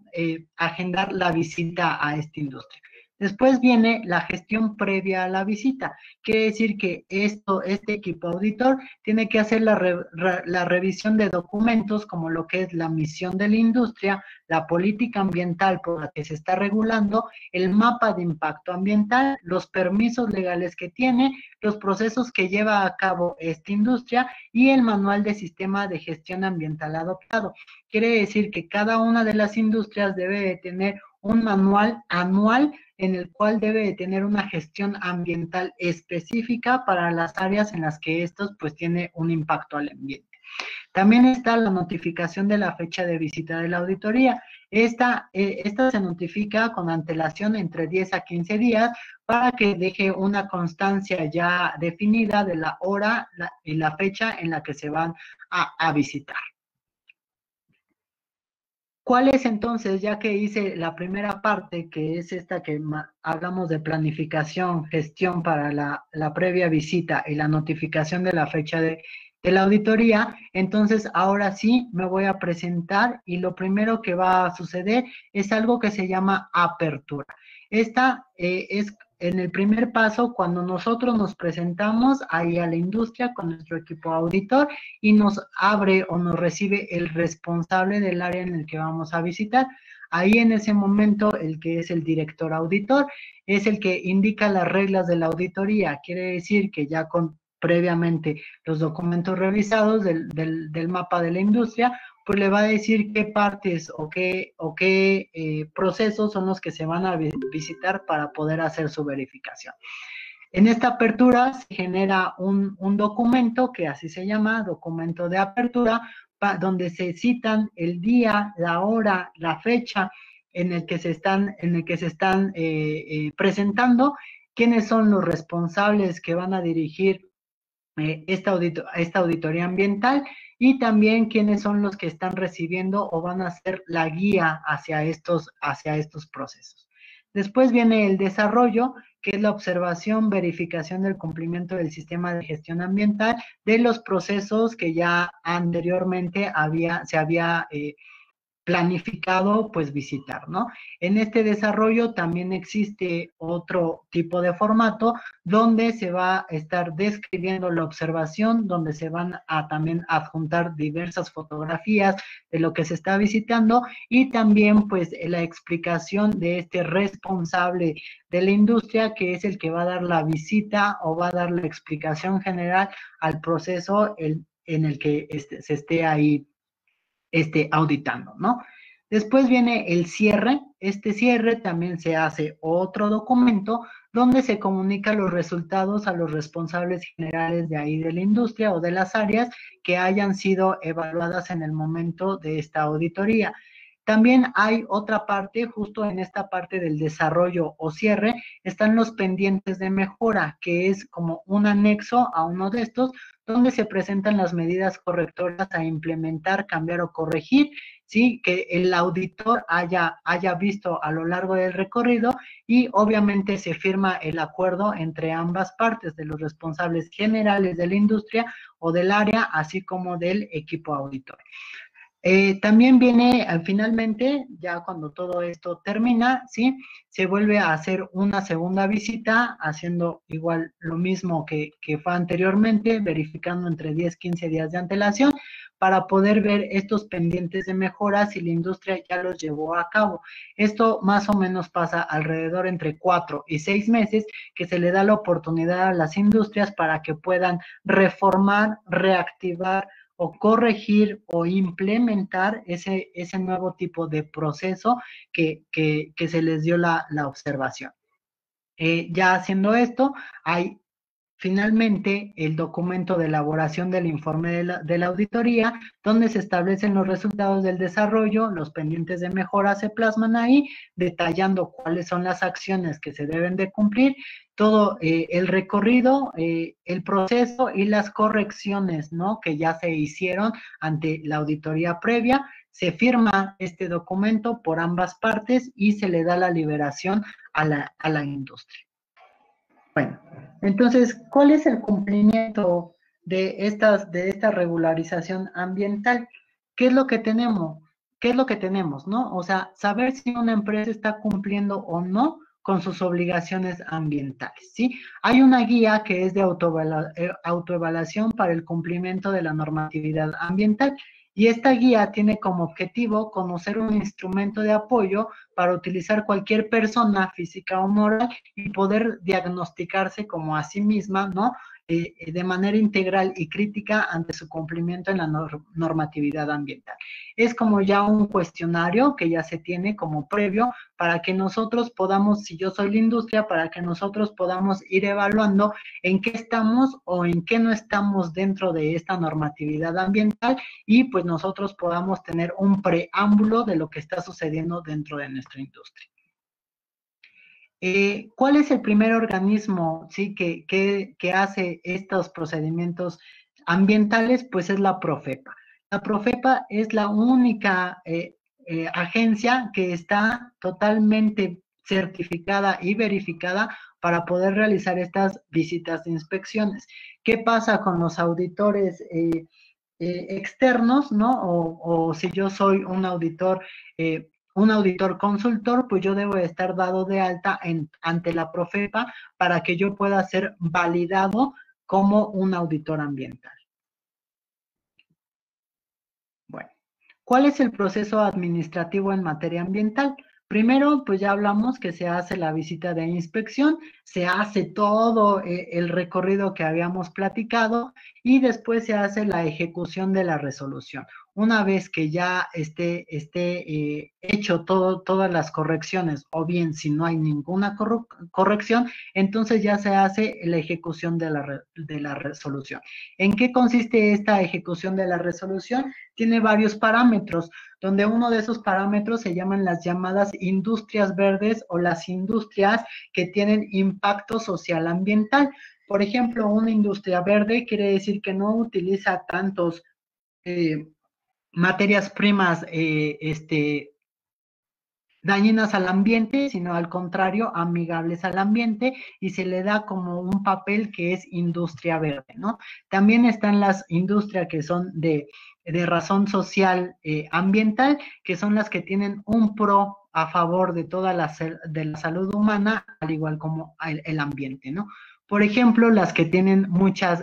Speaker 3: agendar la visita a esta industria. Después viene la gestión previa a la visita. Quiere decir que este equipo auditor tiene que hacer la revisión de documentos como lo que es la misión de la industria, la política ambiental por la que se está regulando, el mapa de impacto ambiental, los permisos legales que tiene, los procesos que lleva a cabo esta industria y el manual de sistema de gestión ambiental adoptado. Quiere decir que cada una de las industrias debe de tener un manual anual en el cual debe de tener una gestión ambiental específica para las áreas en las que estos pues tiene un impacto al ambiente. También está la notificación de la fecha de visita de la auditoría. Esta se notifica con antelación entre 10 a 15 días para que deje una constancia ya definida de la hora y la fecha en la que se van a visitar. ¿Cuál es entonces, ya que hice la primera parte, que es esta que hablamos de planificación, gestión para la previa visita y la notificación de la fecha de la auditoría? Entonces, ahora sí me voy a presentar y lo primero que va a suceder es algo que se llama apertura. Esta es en el primer paso cuando nosotros nos presentamos ahí a la industria con nuestro equipo auditor y nos abre o nos recibe el responsable del área en el que vamos a visitar. Ahí en ese momento el que es el director auditor es el que indica las reglas de la auditoría. Quiere decir que ya con previamente los documentos revisados del mapa de la industria, pues le va a decir qué partes o qué procesos son los que se van a visitar para poder hacer su verificación. En esta apertura se genera un documento que así se llama, documento de apertura, donde se citan el día, la hora, la fecha en el que se están presentando, quiénes son los responsables que van a dirigir esta auditoría ambiental y también quiénes son los que están recibiendo o van a ser la guía hacia estos procesos. Después viene el desarrollo, que es la observación, verificación del cumplimiento del sistema de gestión ambiental de los procesos que ya anteriormente se había planificado pues visitar, ¿no? En este desarrollo también existe otro tipo de formato donde se va a estar describiendo la observación, donde se van a también adjuntar diversas fotografías de lo que se está visitando y también pues la explicación de este responsable de la industria que es el que va a dar la visita o va a dar la explicación general al proceso en el que se esté ahí auditando, ¿no? Después viene el cierre. Este cierre también se hace otro documento donde se comunica los resultados a los responsables generales de ahí de la industria o de las áreas que hayan sido evaluadas en el momento de esta auditoría. También hay otra parte, justo en esta parte del desarrollo o cierre, están los pendientes de mejora, que es como un anexo a uno de estos, donde se presentan las medidas correctoras a implementar, cambiar o corregir, ¿sí? Que el auditor haya visto a lo largo del recorrido y obviamente se firma el acuerdo entre ambas partes de los responsables generales de la industria o del área, así como del equipo auditor. También viene finalmente, ya cuando todo esto termina, ¿sí? Se vuelve a hacer una segunda visita, haciendo igual lo mismo que fue anteriormente, verificando entre 10 y 15 días de antelación, para poder ver estos pendientes de mejora si la industria ya los llevó a cabo. Esto más o menos pasa alrededor entre 4 y 6 meses, que se le da la oportunidad a las industrias para que puedan reformar, reactivar, o corregir o implementar ese nuevo tipo de proceso que se les dio la observación. Ya haciendo esto, hay finalmente el documento de elaboración del informe de la auditoría, donde se establecen los resultados del desarrollo, los pendientes de mejora se plasman ahí, detallando cuáles son las acciones que se deben de cumplir, todo el recorrido, el proceso y las correcciones, ¿no?, que ya se hicieron ante la auditoría previa. Se firma este documento por ambas partes y se le da la liberación a la industria. Bueno, entonces, ¿cuál es el cumplimiento de esta regularización ambiental? ¿Qué es lo que tenemos? ¿Qué es lo que tenemos, no? O sea, saber si una empresa está cumpliendo o no con sus obligaciones ambientales, ¿sí? Hay una guía que es de autoevaluación para el cumplimiento de la normatividad ambiental, y esta guía tiene como objetivo conocer un instrumento de apoyo para utilizar cualquier persona física o moral y poder diagnosticarse como a sí misma, ¿no?, de manera integral y crítica ante su cumplimiento en la normatividad ambiental. Es como ya un cuestionario que ya se tiene como previo para que nosotros podamos, si yo soy la industria, para que nosotros podamos ir evaluando en qué estamos o en qué no estamos dentro de esta normatividad ambiental, y pues nosotros podamos tener un preámbulo de lo que está sucediendo dentro de nuestra industria. ¿Cuál es el primer organismo, sí, que hace estos procedimientos ambientales? Pues es la Profepa. La Profepa es la única agencia que está totalmente certificada y verificada para poder realizar estas visitas de inspecciones. ¿Qué pasa con los auditores externos, ¿no? O si yo soy un auditor consultor, pues yo debo estar dado de alta ante la Profepa para que yo pueda ser validado como un auditor ambiental. Bueno, ¿cuál es el proceso administrativo en materia ambiental? Primero, pues ya hablamos que se hace la visita de inspección, se hace todo el recorrido que habíamos platicado y después se hace la ejecución de la resolución. Una vez que ya esté hecho todas las correcciones, o bien si no hay ninguna corrección, entonces ya se hace la ejecución de la resolución. ¿En qué consiste esta ejecución de la resolución? Tiene varios parámetros, donde uno de esos parámetros se llaman las llamadas industrias verdes o las industrias que tienen impacto social ambiental. Por ejemplo, una industria verde quiere decir que no utiliza tantos materias primas dañinas al ambiente, sino al contrario, amigables al ambiente, y se le da como un papel que es industria verde, ¿no? También están las industrias que son de razón social ambiental, que son las que tienen un pro a favor de toda la salud humana, al igual como el ambiente, ¿no? Por ejemplo, las que tienen muchos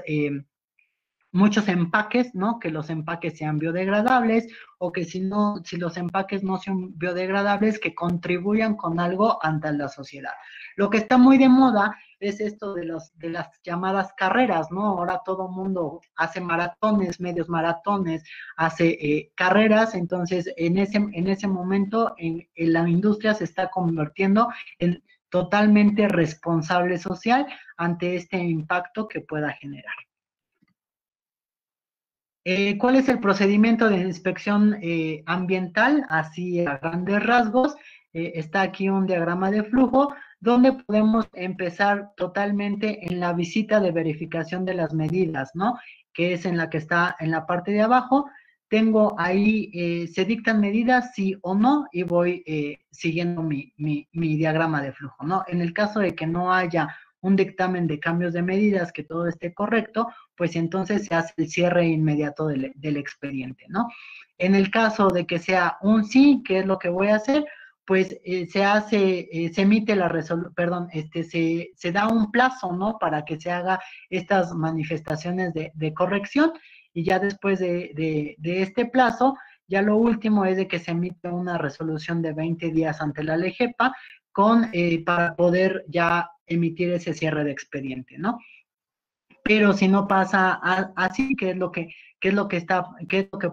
Speaker 3: empaques, ¿no? Que los empaques sean biodegradables, o que si los empaques no son biodegradables, que contribuyan con algo ante la sociedad. Lo que está muy de moda es esto de las llamadas carreras, ¿no? Ahora todo mundo hace maratones, medios maratones, hace carreras, entonces en ese momento en la industria se está convirtiendo en totalmente responsable social ante este impacto que pueda generar. ¿Cuál es el procedimiento de inspección ambiental? Así a grandes rasgos, está aquí un diagrama de flujo donde podemos empezar totalmente en la visita de verificación de las medidas, ¿no? Que es en la que está en la parte de abajo. Tengo ahí, se dictan medidas sí o no, y voy siguiendo mi diagrama de flujo, ¿no? En el caso de que no haya un dictamen de cambios de medidas, que todo esté correcto, pues entonces se hace el cierre inmediato del expediente, ¿no? En el caso de que sea un sí, ¿qué es lo que voy a hacer? Pues se emite la resolución, perdón, se da un plazo, ¿no? Para que se haga estas manifestaciones de corrección, y ya después de este plazo, ya lo último es de que se emite una resolución de 20 días ante la LGEPA para poder ya emitir ese cierre de expediente, ¿no? Pero si no pasa así, ¿qué es lo que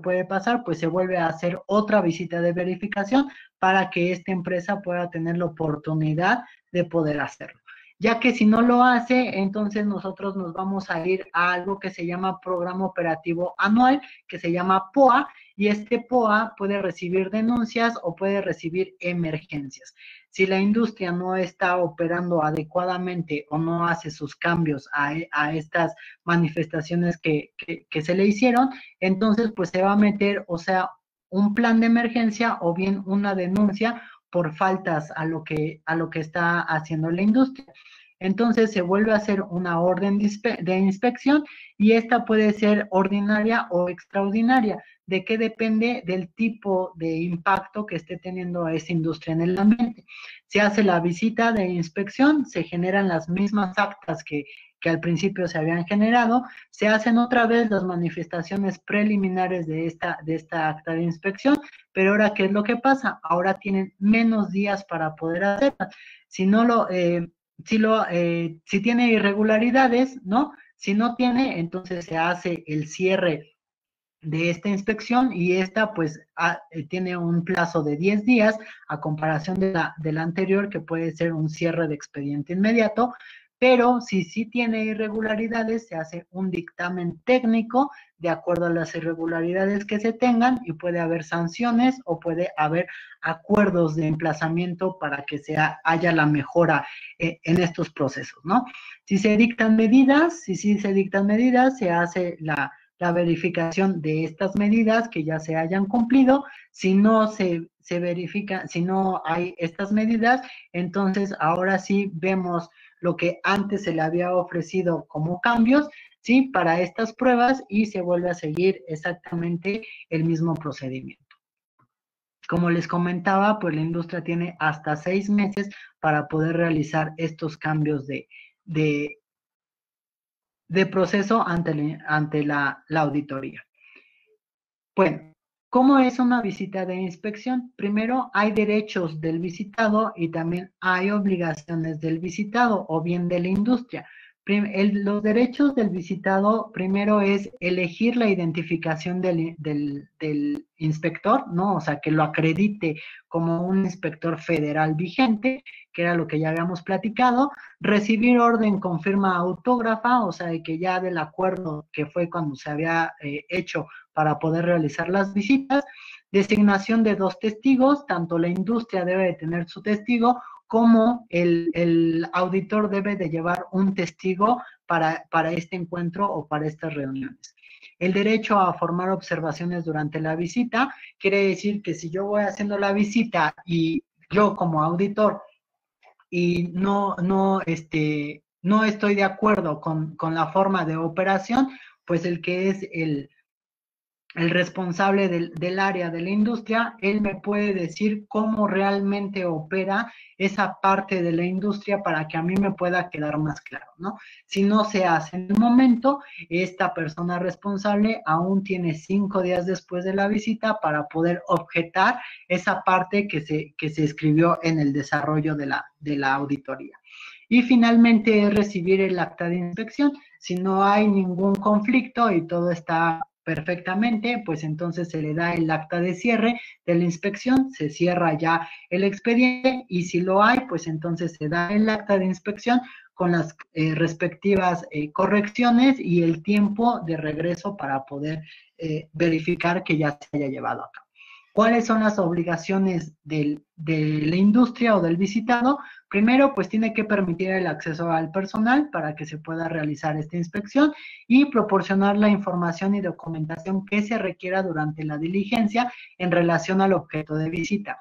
Speaker 3: puede pasar? Pues se vuelve a hacer otra visita de verificación para que esta empresa pueda tener la oportunidad de poder hacerlo. ya que si no lo hace, entonces nosotros nos vamos a ir a algo que se llama Programa Operativo Anual, que se llama POA, y este POA puede recibir denuncias o puede recibir emergencias. Si la industria no está operando adecuadamente o no hace sus cambios a estas manifestaciones que se le hicieron, entonces pues se va a meter, o sea, un plan de emergencia o bien una denuncia por faltas a lo que está haciendo la industria. Entonces se vuelve a hacer una orden de inspección y esta puede ser ordinaria o extraordinaria. ¿De qué depende? Del tipo de impacto que esté teniendo esa industria en el ambiente. Se hace la visita de inspección, se generan las mismas actas que al principio se habían generado, se hacen otra vez las manifestaciones preliminares de esta acta de inspección, pero ahora, ¿qué es lo que pasa? Ahora tienen menos días para poder hacerla. Si no lo, si tiene irregularidades, ¿no? Si no tiene, entonces se hace el cierre de esta inspección y esta pues tiene un plazo de 10 días a comparación de la anterior, que puede ser un cierre de expediente inmediato, pero si sí tiene irregularidades, se hace un dictamen técnico de acuerdo a las irregularidades que se tengan y puede haber sanciones o puede haber acuerdos de emplazamiento para que haya la mejora en estos procesos, ¿no? Si se dictan medidas, se hace la verificación de estas medidas que ya se hayan cumplido. Si no se verifica, si no hay estas medidas, entonces ahora sí vemos lo que antes se le había ofrecido como cambios, ¿sí? Para estas pruebas y se vuelve a seguir exactamente el mismo procedimiento. Como les comentaba, pues la industria tiene hasta 6 meses para poder realizar estos cambios de proceso ante la auditoría. Bueno, ¿cómo es una visita de inspección? Primero, hay derechos del visitado y también hay obligaciones del visitado o bien de la industria. Los derechos del visitado, primero es elegir la identificación del inspector, ¿no? O sea, que lo acredite como un inspector federal vigente, que era lo que ya habíamos platicado. Recibir orden con firma autógrafa, o sea, que ya del acuerdo que fue cuando se había hecho para poder realizar las visitas. Designación de 2 testigos, tanto la industria debe de tener su testigo como el auditor debe de llevar un testigo para este encuentro o para estas reuniones. El derecho a formar observaciones durante la visita quiere decir que si yo voy haciendo la visita y yo como auditor y no estoy de acuerdo con la forma de operación, pues el que es el responsable del área de la industria, él me puede decir cómo realmente opera esa parte de la industria para que a mí me pueda quedar más claro, ¿no? Si no se hace en el momento, esta persona responsable aún tiene 5 días después de la visita para poder objetar esa parte que se escribió en el desarrollo de la auditoría. Y finalmente es recibir el acta de inspección. Si no hay ningún conflicto y todo está perfectamente, pues entonces se le da el acta de cierre de la inspección, se cierra ya el expediente y si lo hay, pues entonces se da el acta de inspección con las respectivas correcciones y el tiempo de regreso para poder verificar que ya se haya llevado a cabo. ¿Cuáles son las obligaciones de la industria o del visitado? Primero, pues tiene que permitir el acceso al personal para que se pueda realizar esta inspección y proporcionar la información y documentación que se requiera durante la diligencia en relación al objeto de visita.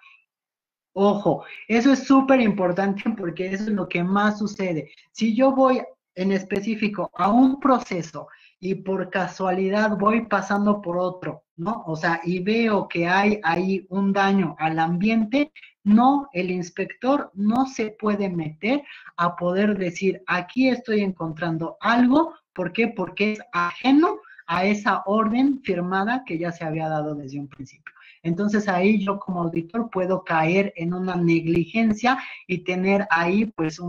Speaker 3: Ojo, eso es súper importante porque eso es lo que más sucede. Si yo voy en específico a un proceso y por casualidad voy pasando por otro, ¿no? O sea, y veo que hay ahí un daño al ambiente, no, el inspector no se puede meter a poder decir, aquí estoy encontrando algo, ¿por qué? Porque es ajeno a esa orden firmada que ya se había dado desde un principio. Entonces ahí yo como auditor puedo caer en una negligencia y tener ahí pues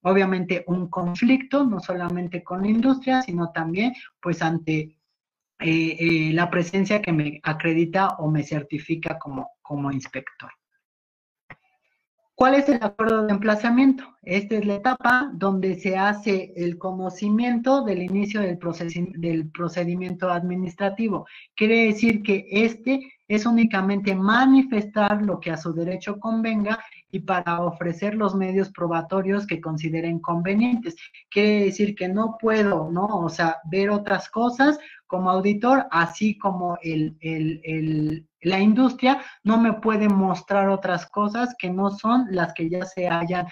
Speaker 3: obviamente un conflicto, no solamente con la industria, sino también pues ante la presencia que me acredita o me certifica como inspector. ¿Cuál es el acuerdo de emplazamiento? Esta es la etapa donde se hace el conocimiento del inicio del procedimiento administrativo. Quiere decir que este es únicamente manifestar lo que a su derecho convenga y para ofrecer los medios probatorios que consideren convenientes. Quiere decir que no puedo, ¿no? O sea, ver otras cosas como auditor, así como la industria no me puede mostrar otras cosas que no son las que ya se hayan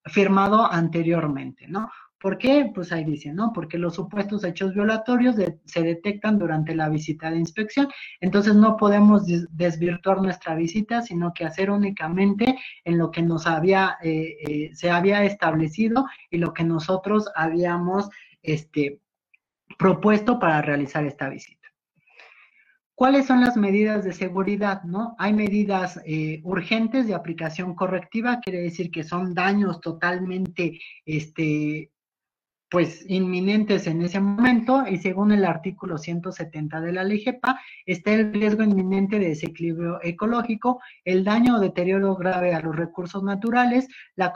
Speaker 3: firmado anteriormente, ¿no? ¿Por qué? Pues ahí dice, ¿no? Porque los supuestos hechos violatorios se detectan durante la visita de inspección, entonces no podemos desvirtuar nuestra visita, sino que hacer únicamente en lo que nos se había establecido y lo que nosotros habíamos propuesto para realizar esta visita. ¿Cuáles son las medidas de seguridad, no? Hay medidas urgentes de aplicación correctiva, quiere decir que son daños totalmente, pues, inminentes en ese momento, y según el artículo 170 de la Ley GEPA, está el riesgo inminente de desequilibrio ecológico, el daño o deterioro grave a los recursos naturales, la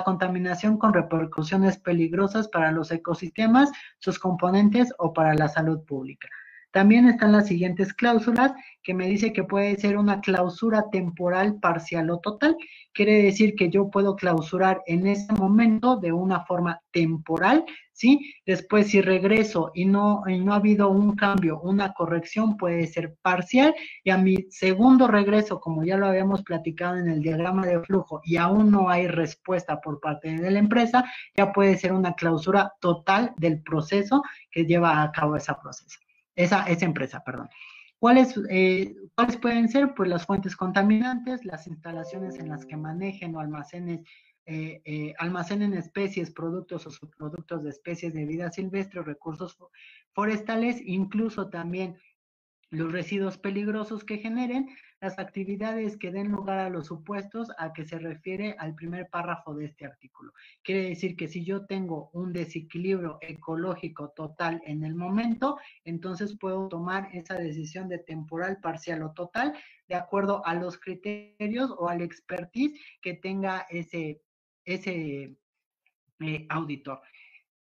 Speaker 3: contaminación con repercusiones peligrosas para los ecosistemas, sus componentes o para la salud pública. También están las siguientes cláusulas, que me dice que puede ser una clausura temporal, parcial o total. Quiere decir que yo puedo clausurar en ese momento de una forma temporal, ¿sí? Después, si regreso y no ha habido un cambio, una corrección, puede ser parcial, y a mi segundo regreso, como ya lo habíamos platicado en el diagrama de flujo, y aún no hay respuesta por parte de la empresa, ya puede ser una clausura total del proceso que lleva a cabo esa empresa, perdón. ¿Cuáles pueden ser? Pues las fuentes contaminantes, las instalaciones en las que manejen o almacenen especies, productos o subproductos de especies de vida silvestre o recursos forestales, incluso también los residuos peligrosos que generen, las actividades que den lugar a los supuestos a que se refiere al primer párrafo de este artículo. Quiere decir que si yo tengo un desequilibrio ecológico total en el momento, entonces puedo tomar esa decisión de temporal, parcial o total, de acuerdo a los criterios o al expertise que tenga ese auditor.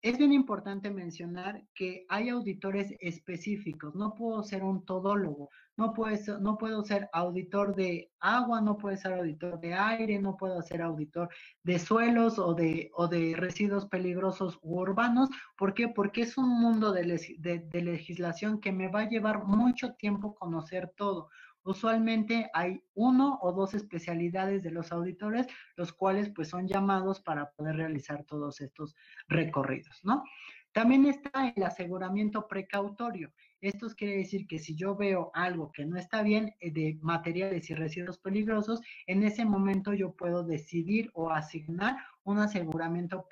Speaker 3: Es bien importante mencionar que hay auditores específicos, no puedo ser un todólogo, no puedo ser auditor de agua, no puedo ser auditor de aire, no puedo ser auditor de suelos o de residuos peligrosos u urbanos. ¿Por qué? Porque es un mundo de legislación que me va a llevar mucho tiempo conocer todo. Usualmente hay 1 o 2 especialidades de los auditores, los cuales pues son llamados para poder realizar todos estos recorridos, ¿no? También está el aseguramiento precautorio. Esto quiere decir que si yo veo algo que no está bien de materiales y residuos peligrosos, en ese momento yo puedo decidir o asignar un aseguramiento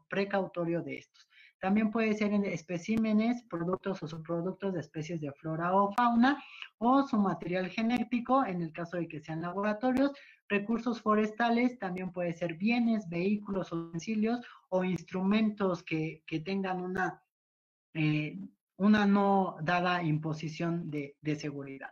Speaker 3: precautorio de estos. También puede ser en especímenes, productos o subproductos de especies de flora o fauna, o su material genético, en el caso de que sean laboratorios. Recursos forestales también puede ser bienes, vehículos, utensilios o instrumentos que tengan una no dada imposición de seguridad.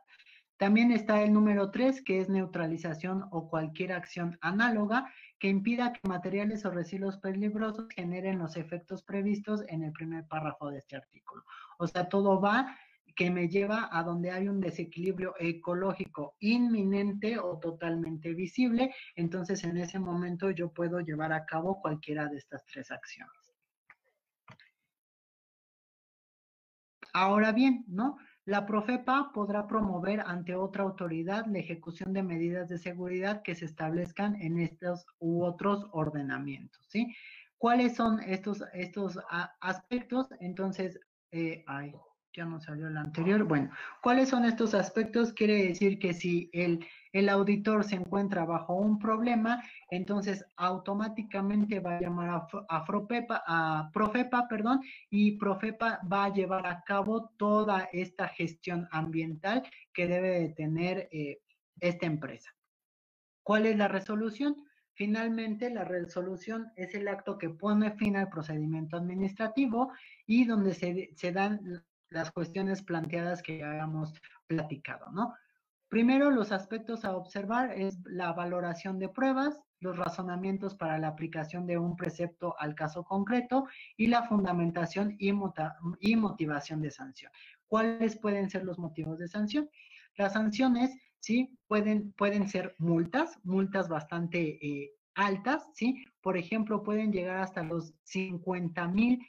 Speaker 3: También está el número 3, que es neutralización o cualquier acción análoga que impida que materiales o residuos peligrosos generen los efectos previstos en el primer párrafo de este artículo. O sea, todo va que me lleva a donde hay un desequilibrio ecológico inminente o totalmente visible, entonces en ese momento yo puedo llevar a cabo cualquiera de estas 3 acciones. Ahora bien, ¿no? La Profepa podrá promover ante otra autoridad la ejecución de medidas de seguridad que se establezcan en estos u otros ordenamientos, ¿sí? ¿Cuáles son estos aspectos? Entonces, ya no salió el anterior. Bueno, ¿cuáles son estos aspectos? Quiere decir que si el auditor se encuentra bajo un problema, entonces automáticamente va a llamar a Profepa, perdón, y Profepa va a llevar a cabo toda esta gestión ambiental que debe de tener esta empresa. ¿Cuál es la resolución? Finalmente, la resolución es el acto que pone fin al procedimiento administrativo y donde se dan las cuestiones planteadas que ya habíamos platicado, ¿no? Primero, los aspectos a observar es la valoración de pruebas, los razonamientos para la aplicación de un precepto al caso concreto y la fundamentación y motivación de sanción. ¿Cuáles pueden ser los motivos de sanción? Las sanciones, ¿sí? Pueden ser multas bastante altas, ¿sí? Por ejemplo, pueden llegar hasta los 50,000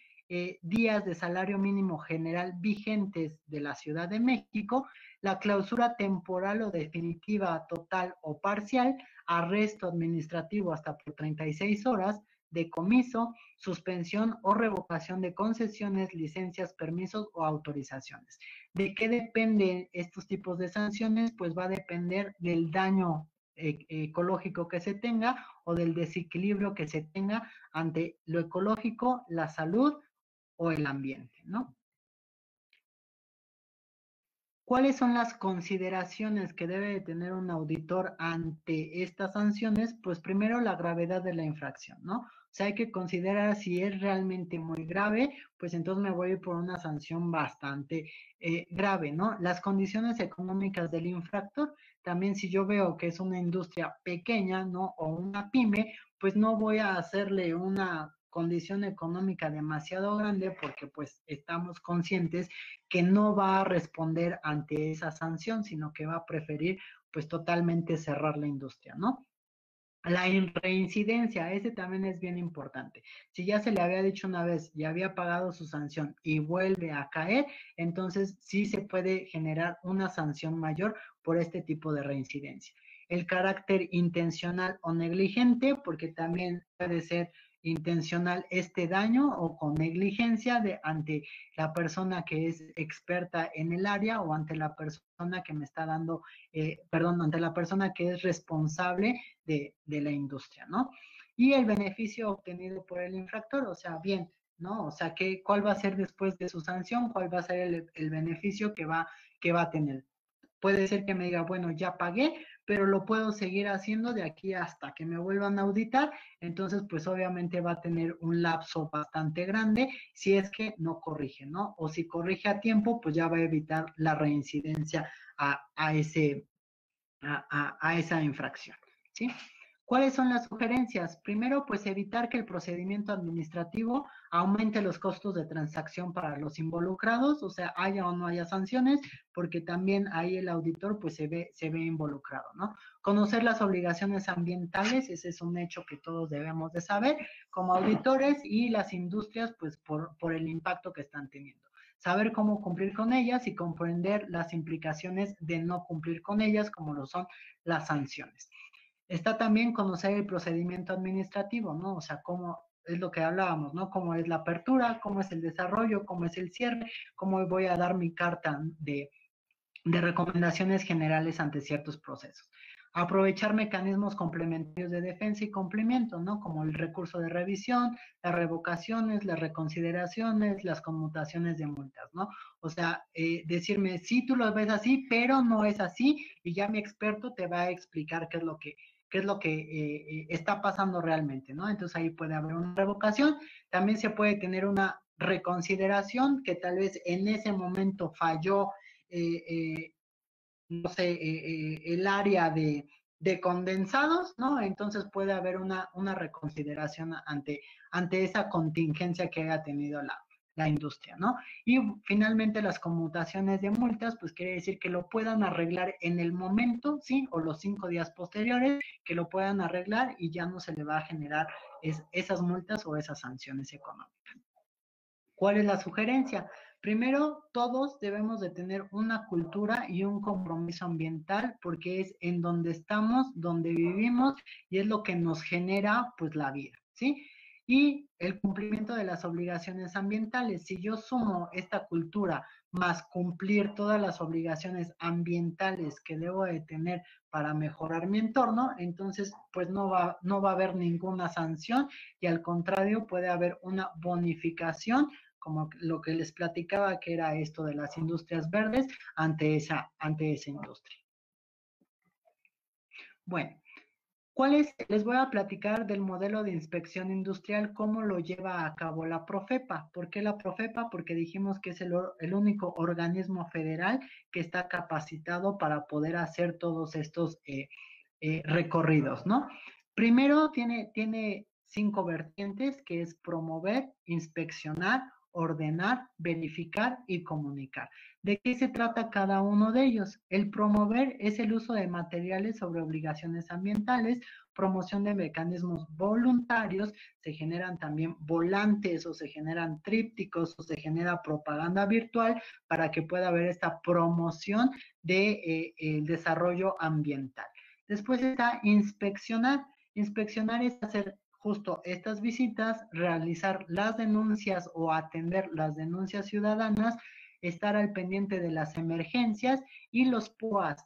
Speaker 3: días de salario mínimo general vigentes de la Ciudad de México, la clausura temporal o definitiva, total o parcial, arresto administrativo hasta por 36 horas, decomiso, suspensión o revocación de concesiones, licencias, permisos o autorizaciones. ¿De qué dependen estos tipos de sanciones? Pues va a depender del daño ecológico que se tenga o del desequilibrio que se tenga ante lo ecológico, la salud o el ambiente, ¿no? ¿Cuáles son las consideraciones que debe de tener un auditor ante estas sanciones? Pues primero la gravedad de la infracción, ¿no? O sea, hay que considerar si es realmente muy grave, pues entonces me voy a ir por una sanción bastante grave, ¿no? Las condiciones económicas del infractor, también si yo veo que es una industria pequeña, ¿no? O una pyme, pues no voy a hacerle una condición económica demasiado grande porque pues estamos conscientes que no va a responder ante esa sanción, sino que va a preferir pues totalmente cerrar la industria, ¿no? La reincidencia, ese también es bien importante. Si ya se le había dicho una vez y había pagado su sanción y vuelve a caer, entonces sí se puede generar una sanción mayor por este tipo de reincidencia. El carácter intencional o negligente, porque también puede ser intencional este daño o con negligencia ante la persona que es experta en el área o ante la persona que me está dando, ante la persona que es responsable de la industria, ¿no? Y el beneficio obtenido por el infractor, o sea, bien, ¿no? O sea, ¿cuál va a ser después de su sanción? ¿Cuál va a ser el beneficio que va a tener? Puede ser que me diga, bueno, ya pagué, pero lo puedo seguir haciendo de aquí hasta que me vuelvan a auditar, entonces pues obviamente va a tener un lapso bastante grande si es que no corrige, ¿no? O si corrige a tiempo, pues ya va a evitar la reincidencia a esa infracción, ¿sí? ¿Cuáles son las sugerencias? Primero, pues evitar que el procedimiento administrativo aumente los costos de transacción para los involucrados, o sea, haya o no haya sanciones, porque también ahí el auditor pues se ve involucrado, ¿no? Conocer las obligaciones ambientales, ese es un hecho que todos debemos de saber como auditores, y las industrias pues por el impacto que están teniendo. Saber cómo cumplir con ellas y comprender las implicaciones de no cumplir con ellas, como lo son las sanciones. Está también conocer el procedimiento administrativo, ¿no? O sea, cómo es lo que hablábamos, ¿no? Cómo es la apertura, cómo es el desarrollo, cómo es el cierre, cómo voy a dar mi carta de recomendaciones generales ante ciertos procesos. Aprovechar mecanismos complementarios de defensa y cumplimiento, ¿no? Como el recurso de revisión, las revocaciones, las reconsideraciones, las conmutaciones de multas, ¿no? O sea, decirme, sí, tú lo ves así, pero no es así, y ya mi experto te va a explicar qué es lo que está pasando realmente, ¿no? Entonces ahí puede haber una revocación, también se puede tener una reconsideración que tal vez en ese momento falló no sé, el área de condensados, ¿no? Entonces puede haber una reconsideración ante esa contingencia que haya tenido la industria, ¿no? Y finalmente las conmutaciones de multas, pues quiere decir que lo puedan arreglar en el momento, ¿sí? O los 5 días posteriores, que lo puedan arreglar y ya no se le va a generar esas multas o esas sanciones económicas. ¿Cuál es la sugerencia? Primero, todos debemos de tener una cultura y un compromiso ambiental porque es en donde estamos, donde vivimos y es lo que nos genera pues la vida, ¿sí? Y el cumplimiento de las obligaciones ambientales. Si yo sumo esta cultura más cumplir todas las obligaciones ambientales que debo de tener para mejorar mi entorno, entonces pues no va a haber ninguna sanción y al contrario puede haber una bonificación, como lo que les platicaba, que era esto de las industrias verdes ante esa industria. Bueno, Les voy a platicar del modelo de inspección industrial, cómo lo lleva a cabo la Profepa. ¿Por qué la Profepa? Porque dijimos que es el único organismo federal que está capacitado para poder hacer todos estos recorridos, ¿no? Primero tiene 5 vertientes, que es promover, inspeccionar, ordenar, verificar y comunicar. ¿De qué se trata cada uno de ellos? El promover es el uso de materiales sobre obligaciones ambientales, promoción de mecanismos voluntarios, se generan también volantes o se generan trípticos o se genera propaganda virtual para que pueda haber esta promoción de el desarrollo ambiental. Después está inspeccionar. Inspeccionar es hacer justo estas visitas, realizar las denuncias o atender las denuncias ciudadanas, estar al pendiente de las emergencias y los PUAS,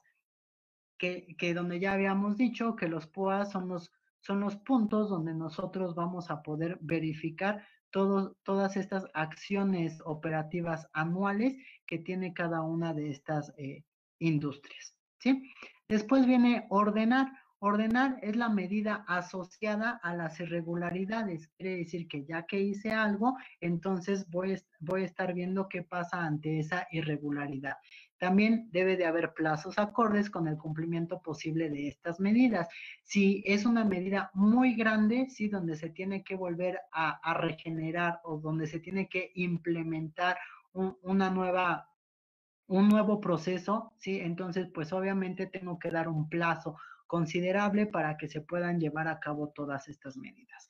Speaker 3: que donde ya habíamos dicho que los PUAS son los puntos donde nosotros vamos a poder verificar todas estas acciones operativas anuales que tiene cada una de estas industrias, ¿sí? Después viene ordenar. Ordenar es la medida asociada a las irregularidades. Quiere decir que ya que hice algo, entonces voy a estar viendo qué pasa ante esa irregularidad. También debe de haber plazos acordes con el cumplimiento posible de estas medidas. Si es una medida muy grande, sí, donde se tiene que volver a regenerar o donde se tiene que implementar un nuevo proceso, ¿sí? Entonces, pues obviamente tengo que dar un plazo considerable para que se puedan llevar a cabo todas estas medidas.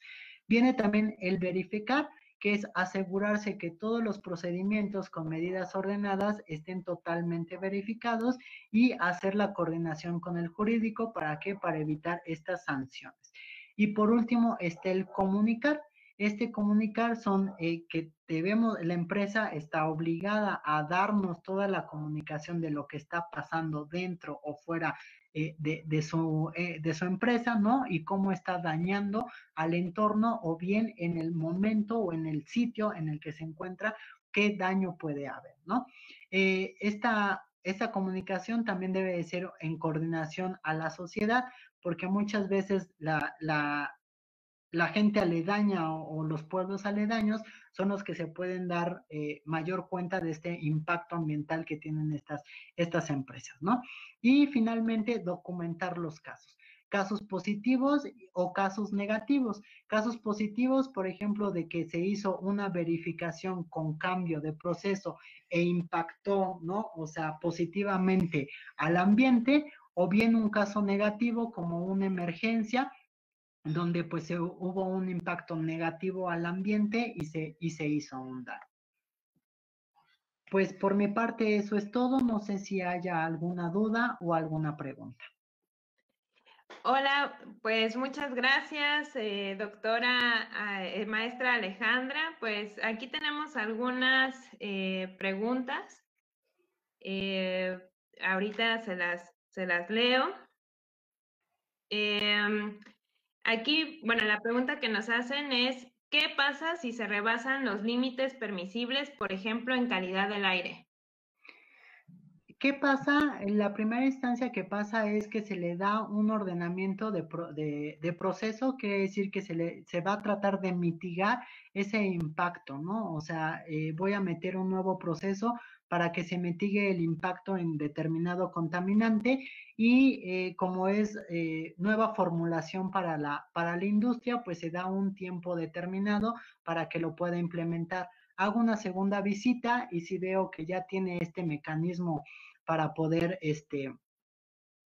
Speaker 3: Viene también el verificar, que es asegurarse que todos los procedimientos con medidas ordenadas estén totalmente verificados y hacer la coordinación con el jurídico. ¿Para qué? Para evitar estas sanciones. Y por último está el comunicar. Este comunicar son que la empresa está obligada a darnos toda la comunicación de lo que está pasando dentro o fuera de su empresa, ¿no? Y cómo está dañando al entorno o bien en el momento o en el sitio en el que se encuentra, qué daño puede haber, ¿no? Esta comunicación también debe de ser en coordinación a la sociedad, porque muchas veces la gente aledaña o los pueblos aledaños son los que se pueden dar mayor cuenta de este impacto ambiental que tienen estas empresas, ¿no? Y finalmente, documentar los casos. Casos positivos o casos negativos. Casos positivos, por ejemplo, de que se hizo una verificación con cambio de proceso e impactó, ¿no? O sea, positivamente al ambiente, o bien un caso negativo como una emergencia donde pues hubo un impacto negativo al ambiente y se hizo un daño. Pues por mi parte eso es todo. No sé si haya alguna duda o alguna pregunta.
Speaker 1: Hola, pues muchas gracias, doctora, maestra Alejandra. Pues aquí tenemos algunas preguntas. Ahorita se las leo. Aquí, bueno, la pregunta que nos hacen es, ¿qué pasa si se rebasan los límites permisibles, por ejemplo, en calidad del aire?
Speaker 3: ¿Qué pasa? En la primera instancia que pasa es que se le da un ordenamiento de proceso, quiere decir que se va a tratar de mitigar ese impacto, ¿no? O sea, voy a meter un nuevo proceso para que se mitigue el impacto en determinado contaminante y como es nueva formulación para la industria, pues se da un tiempo determinado para que lo pueda implementar. Hago una segunda visita y si veo que ya tiene este mecanismo para poder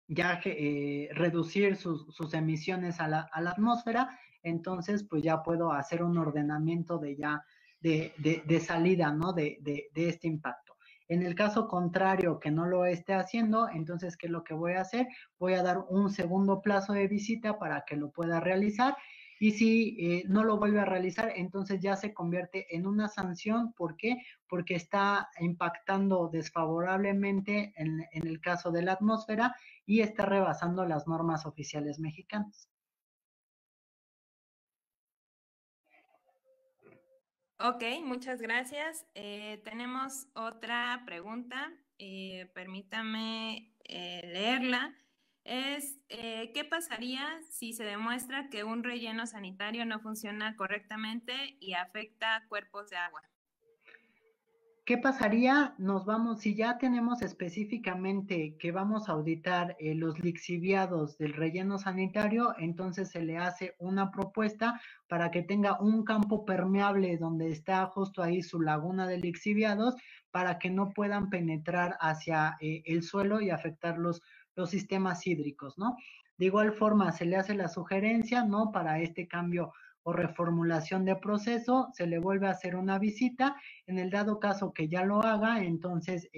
Speaker 3: ya reducir sus emisiones a la atmósfera, entonces pues ya puedo hacer un ordenamiento de salida, ¿no? De este impacto. En el caso contrario, que no lo esté haciendo, entonces, ¿qué es lo que voy a hacer? Voy a dar un segundo plazo de visita para que lo pueda realizar. Y si no lo vuelve a realizar, entonces ya se convierte en una sanción. ¿Por qué? Porque está impactando desfavorablemente en el caso de la atmósfera y está rebasando las normas oficiales mexicanas.
Speaker 1: Ok, muchas gracias. Tenemos otra pregunta. Permítame leerla. es ¿qué pasaría si se demuestra que un relleno sanitario no funciona correctamente y afecta a cuerpos de agua?
Speaker 3: ¿Qué pasaría? Si ya tenemos específicamente que vamos a auditar los lixiviados del relleno sanitario, entonces se le hace una propuesta para que tenga un campo permeable donde está justo ahí su laguna de lixiviados para que no puedan penetrar hacia el suelo y afectar los sistemas hídricos, ¿no? De igual forma, se le hace la sugerencia, ¿no? Para este cambio o reformulación de proceso, se le vuelve a hacer una visita. En el dado caso que ya lo haga, entonces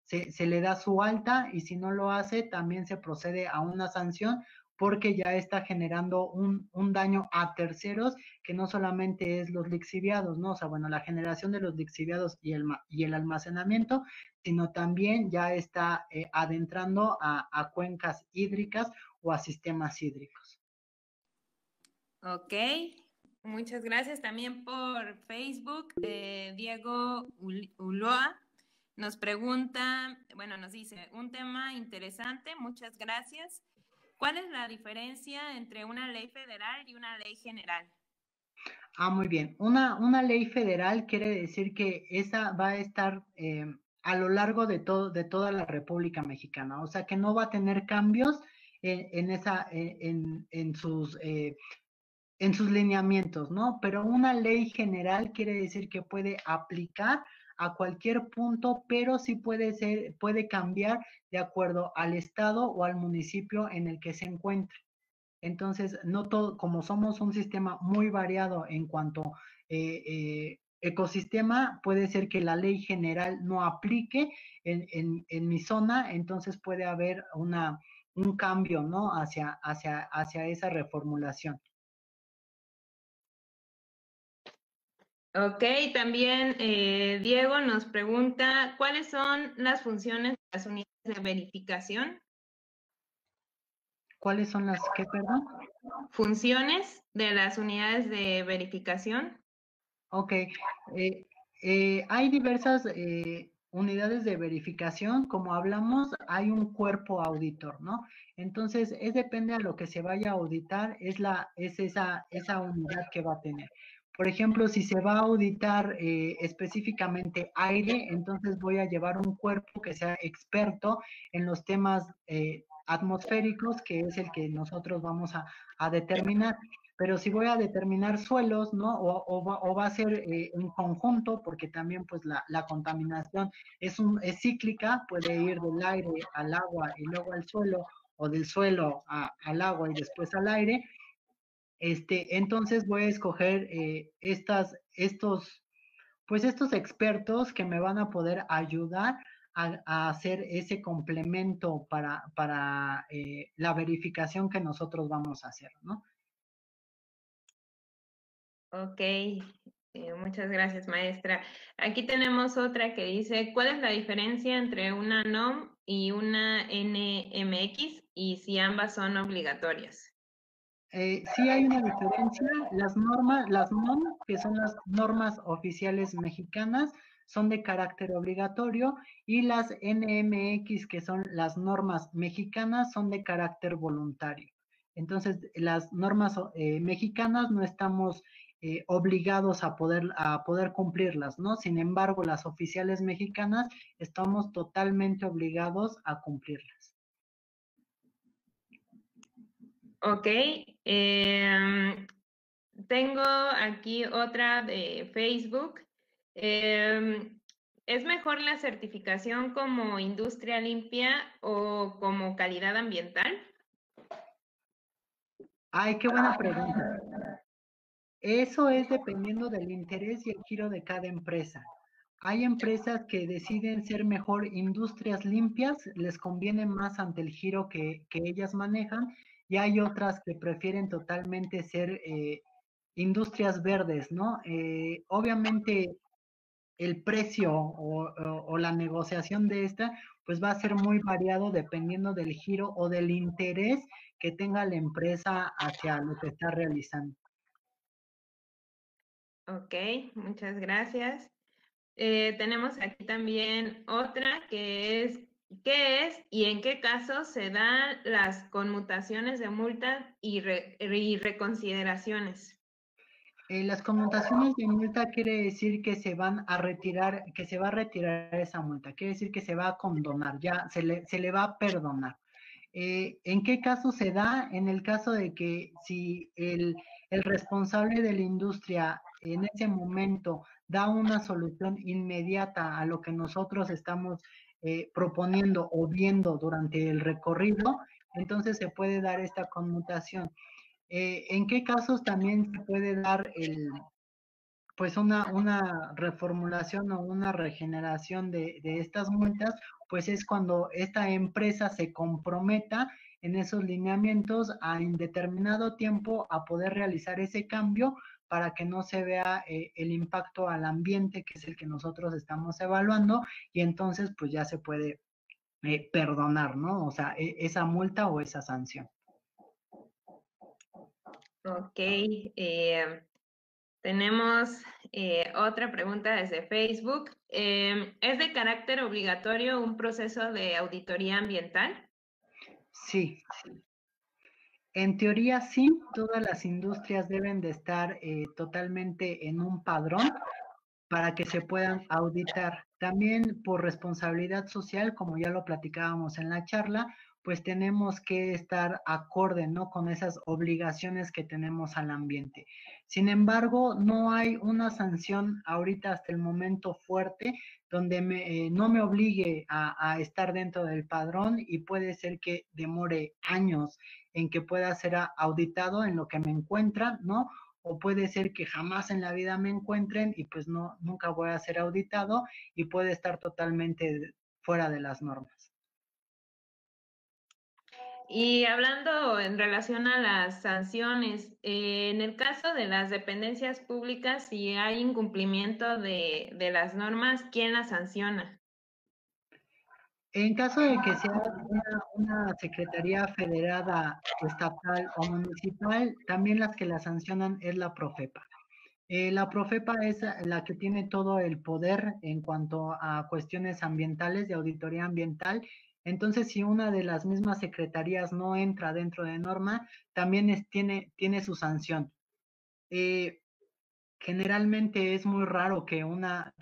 Speaker 3: se le da su alta, y si no lo hace, también se procede a una sanción porque ya está generando un daño a terceros, que no solamente es los lixiviados, ¿no? O sea, bueno, la generación de los lixiviados y el almacenamiento, sino también ya está adentrando a cuencas hídricas o a sistemas hídricos.
Speaker 1: Ok, muchas gracias también por Facebook. Diego Ulloa nos pregunta, bueno, nos dice, un tema interesante, muchas gracias. ¿Cuál es la diferencia entre una ley federal y una ley general?
Speaker 3: Muy bien. Una ley federal quiere decir que esa va a estar a lo largo de toda la República Mexicana, o sea que no va a tener cambios en sus lineamientos, ¿no? Pero una ley general quiere decir que puede aplicar a cualquier punto, pero sí puede cambiar de acuerdo al estado o al municipio en el que se encuentre. Entonces, no todo, como somos un sistema muy variado en cuanto ecosistema, puede ser que la ley general no aplique en mi zona, entonces puede haber un cambio, ¿no? Hacia esa reformulación.
Speaker 1: Ok, también Diego nos pregunta, ¿cuáles son las funciones de las unidades de verificación?
Speaker 3: ¿Cuáles son las qué, perdón?
Speaker 1: Funciones de las unidades de verificación.
Speaker 3: Ok. Hay diversas unidades de verificación. Como hablamos, hay un cuerpo auditor, ¿no? Entonces, depende a lo que se vaya a auditar, es esa unidad que va a tener. Por ejemplo, si se va a auditar específicamente aire, entonces voy a llevar un cuerpo que sea experto en los temas atmosféricos, que es el que nosotros vamos a determinar. Pero si voy a determinar suelos, ¿no? O va a ser un conjunto, porque también pues la contaminación es cíclica, puede ir del aire al agua y luego al suelo, o del suelo al agua y después al aire. Entonces voy a escoger estos expertos que me van a poder ayudar a hacer ese complemento para la verificación que nosotros vamos a hacer, ¿no?
Speaker 1: Ok, muchas gracias, maestra. Aquí tenemos otra que dice, ¿cuál es la diferencia entre una NOM y una NMX y si ambas son obligatorias?
Speaker 3: Sí hay una diferencia. Las NOM, que son las normas oficiales mexicanas, son de carácter obligatorio, y las NMX, que son las normas mexicanas, son de carácter voluntario. Entonces, las normas mexicanas no estamos obligados a poder cumplirlas, ¿no? Sin embargo, las oficiales mexicanas estamos totalmente obligados a cumplirlas.
Speaker 1: Ok, tengo aquí otra de Facebook. ¿Es mejor la certificación como industria limpia o como calidad ambiental?
Speaker 3: Ay, qué buena pregunta. Eso es dependiendo del interés y el giro de cada empresa. Hay empresas que deciden ser mejor industrias limpias, les conviene más ante el giro que ellas manejan, y hay otras que prefieren totalmente ser industrias verdes, ¿no? Obviamente el precio o la negociación de esta, pues va a ser muy variado dependiendo del giro o del interés que tenga la empresa hacia lo que está realizando.
Speaker 1: Ok, muchas gracias. Tenemos aquí también otra que es, ¿Qué es y en qué casos se dan las conmutaciones de multas y reconsideraciones?
Speaker 3: Las conmutaciones de multa quiere decir que se van a retirar, que se va a retirar esa multa, quiere decir que se va a condonar, ya se le va a perdonar. ¿En qué caso se da? En el caso de que si el responsable de la industria en ese momento da una solución inmediata a lo que nosotros estamos proponiendo o viendo durante el recorrido, entonces se puede dar esta conmutación. ¿En qué casos también se puede dar pues una reformulación o una regeneración de estas multas? Pues es cuando esta empresa se comprometa en esos lineamientos a indeterminado tiempo a poder realizar ese cambio para que no se vea el impacto al ambiente, que es el que nosotros estamos evaluando, y entonces pues ya se puede perdonar, ¿no? O sea, esa multa o esa sanción.
Speaker 1: Ok, tenemos otra pregunta desde Facebook. ¿Es de carácter obligatorio un proceso de auditoría ambiental?
Speaker 3: Sí, en teoría sí, todas las industrias deben de estar totalmente en un padrón para que se puedan auditar. También por responsabilidad social, como ya lo platicábamos en la charla, pues tenemos que estar acorde, ¿no? Con esas obligaciones que tenemos al ambiente. Sin embargo, no hay una sanción ahorita hasta el momento fuerte donde no me obligue a estar dentro del padrón, y puede ser que demore años en que pueda ser auditado en lo que me encuentran, ¿no? O puede ser que jamás en la vida me encuentren y pues no, nunca voy a ser auditado y puede estar totalmente fuera de las normas.
Speaker 1: Y hablando en relación a las sanciones, en el caso de las dependencias públicas, si hay incumplimiento de las normas, ¿quién las sanciona?
Speaker 3: En caso de que sea una secretaría federada, estatal o municipal, también las que la sancionan es la Profepa. La Profepa es la que tiene todo el poder en cuanto a cuestiones ambientales, de auditoría ambiental. Entonces, si una de las mismas secretarías no entra dentro de norma, también tiene su sanción. Eh, Generalmente es muy raro que una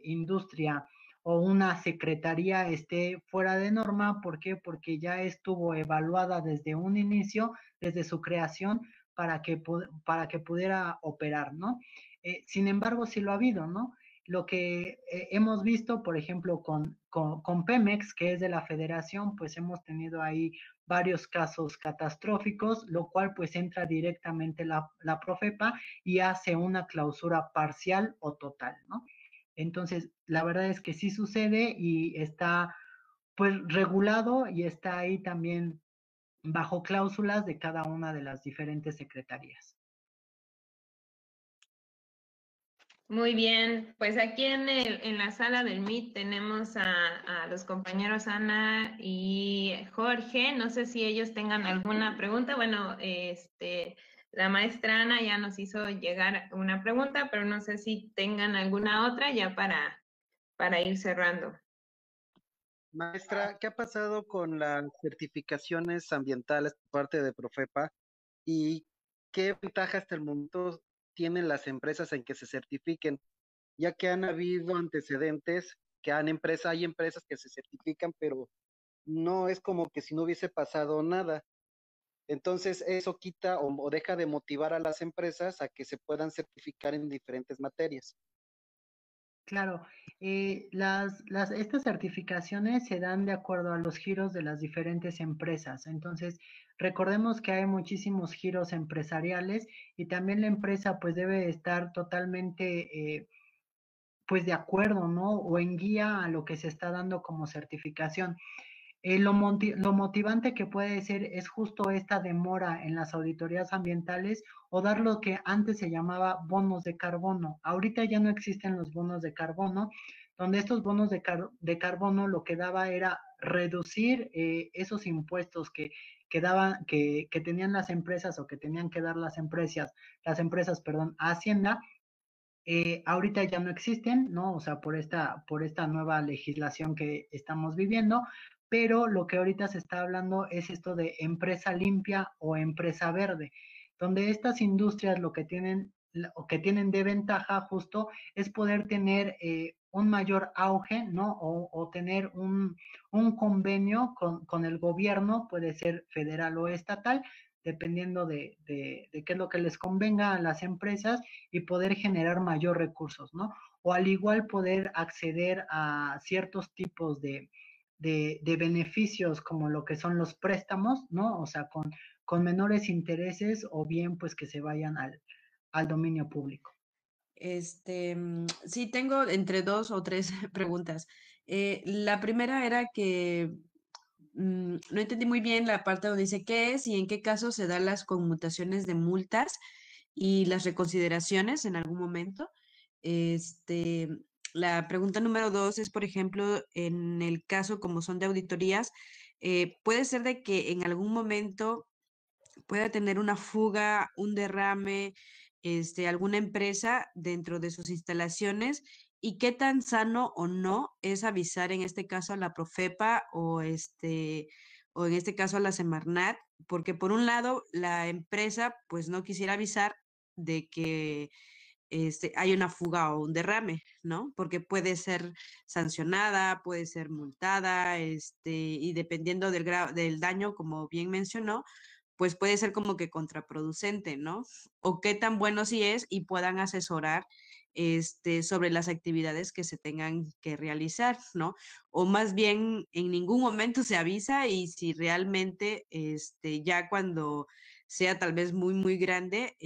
Speaker 3: industria o una secretaría esté fuera de norma. ¿Por qué? Porque ya estuvo evaluada desde un inicio, desde su creación, para que pudiera operar, ¿no? Sin embargo, sí lo ha habido, ¿no? Lo que hemos visto, por ejemplo, con Pemex, que es de la federación, pues hemos tenido ahí varios casos catastróficos, lo cual pues entra directamente la Profepa y hace una clausura parcial o total, ¿no? Entonces, la verdad es que sí sucede y está pues regulado y está ahí también bajo cláusulas de cada una de las diferentes secretarías.
Speaker 1: Muy bien, pues aquí en la sala del Meet tenemos a los compañeros Ana y Jorge. No sé si ellos tengan alguna pregunta. Bueno, la maestra Ana ya nos hizo llegar una pregunta, pero no sé si tengan alguna otra ya para ir cerrando.
Speaker 4: Maestra, ¿qué ha pasado con las certificaciones ambientales por parte de Profepa y qué ventaja hasta el momento tienen las empresas en que se certifiquen? Ya que han habido antecedentes, que hay empresas que se certifican, pero no es como que si no hubiese pasado nada. Entonces, eso quita o deja de motivar a las empresas a que se puedan certificar en diferentes materias.
Speaker 3: Claro, estas certificaciones se dan de acuerdo a los giros de las diferentes empresas. Entonces, recordemos que hay muchísimos giros empresariales y también la empresa pues debe estar totalmente pues de acuerdo, ¿no? O en guía a lo que se está dando como certificación. Lo motivante que puede ser es justo esta demora en las auditorías ambientales o dar lo que antes se llamaba bonos de carbono. Ahorita ya no existen los bonos de carbono, donde estos bonos de carbono lo que daba era reducir esos impuestos que tenían las empresas o que tenían que dar las empresas, perdón, a Hacienda, Ahorita ya no existen, ¿no? O sea, por esta nueva legislación que estamos viviendo, pero lo que ahorita se está hablando es esto de empresa limpia o empresa verde, donde estas industrias lo que tienen, o que tienen de ventaja justo es poder tener un mayor auge, ¿no? O tener un convenio con el gobierno, puede ser federal o estatal, dependiendo de qué es lo que les convenga a las empresas y poder generar mayor recursos, ¿no? O al igual poder acceder a ciertos tipos de beneficios como lo que son los préstamos, ¿no? O sea, con menores intereses o bien pues que se vayan al dominio público.
Speaker 5: Sí, tengo entre 2 o 3 preguntas. La primera era que no entendí muy bien la parte donde dice qué es y en qué caso se dan las conmutaciones de multas y las reconsideraciones en algún momento. Este, la pregunta número 2 es, por ejemplo, en el caso como son de auditorías, puede ser de que en algún momento pueda tener una fuga, un derrame, alguna empresa dentro de sus instalaciones y qué tan sano o no es avisar en este caso a la Profepa o en este caso a la Semarnat, porque por un lado la empresa pues no quisiera avisar de que hay una fuga o un derrame, ¿no? Porque puede ser sancionada, puede ser multada, y dependiendo del daño, como bien mencionó, pues puede ser como que contraproducente, ¿no? O qué tan bueno sí es y puedan asesorar sobre las actividades que se tengan que realizar, ¿no? O más bien en ningún momento se avisa y si realmente ya cuando sea tal vez muy, muy grande,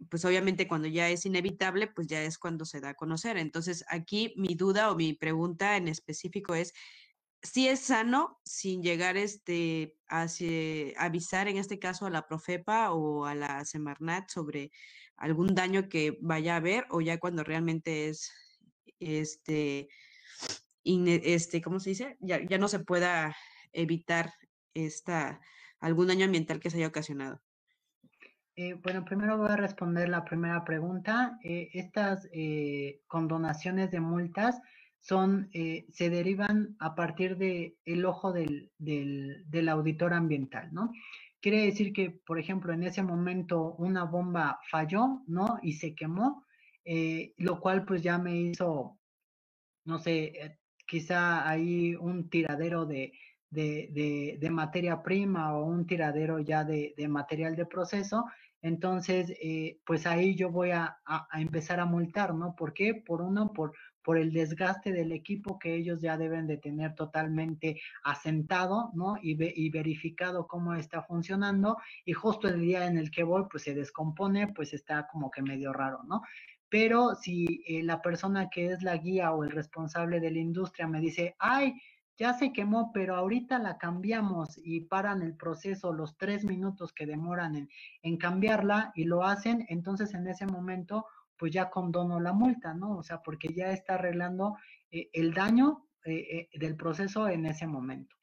Speaker 5: pues obviamente cuando ya es inevitable, pues ya es cuando se da a conocer. Entonces, aquí mi duda o mi pregunta en específico es, si es sano sin llegar avisar en este caso a la Profepa o a la Semarnat sobre algún daño que vaya a haber o ya cuando realmente es este ¿cómo se dice? Ya no se pueda evitar algún daño ambiental que se haya ocasionado.
Speaker 3: Bueno, primero voy a responder la primera pregunta. Estas condonaciones de multas se derivan a partir del ojo del auditor ambiental, ¿no? Quiere decir que, por ejemplo, en ese momento una bomba falló, ¿no? Y se quemó, lo cual pues ya me hizo, no sé, quizá ahí un tiradero de materia prima o un tiradero ya de material de proceso. Entonces, pues ahí yo voy a empezar a multar, ¿no? ¿Por qué? Por el desgaste del equipo que ellos ya deben de tener totalmente asentado, ¿no? Y verificado cómo está funcionando, y justo el día en el que voy, pues se descompone, pues está como que medio raro, ¿no? Pero si la persona que es la guía o el responsable de la industria me dice, ay, ya se quemó, pero ahorita la cambiamos y paran el proceso los 3 minutos que demoran en cambiarla y lo hacen, entonces en ese momento pues ya condono la multa, ¿no? O sea, porque ya está arreglando el daño del proceso en ese momento.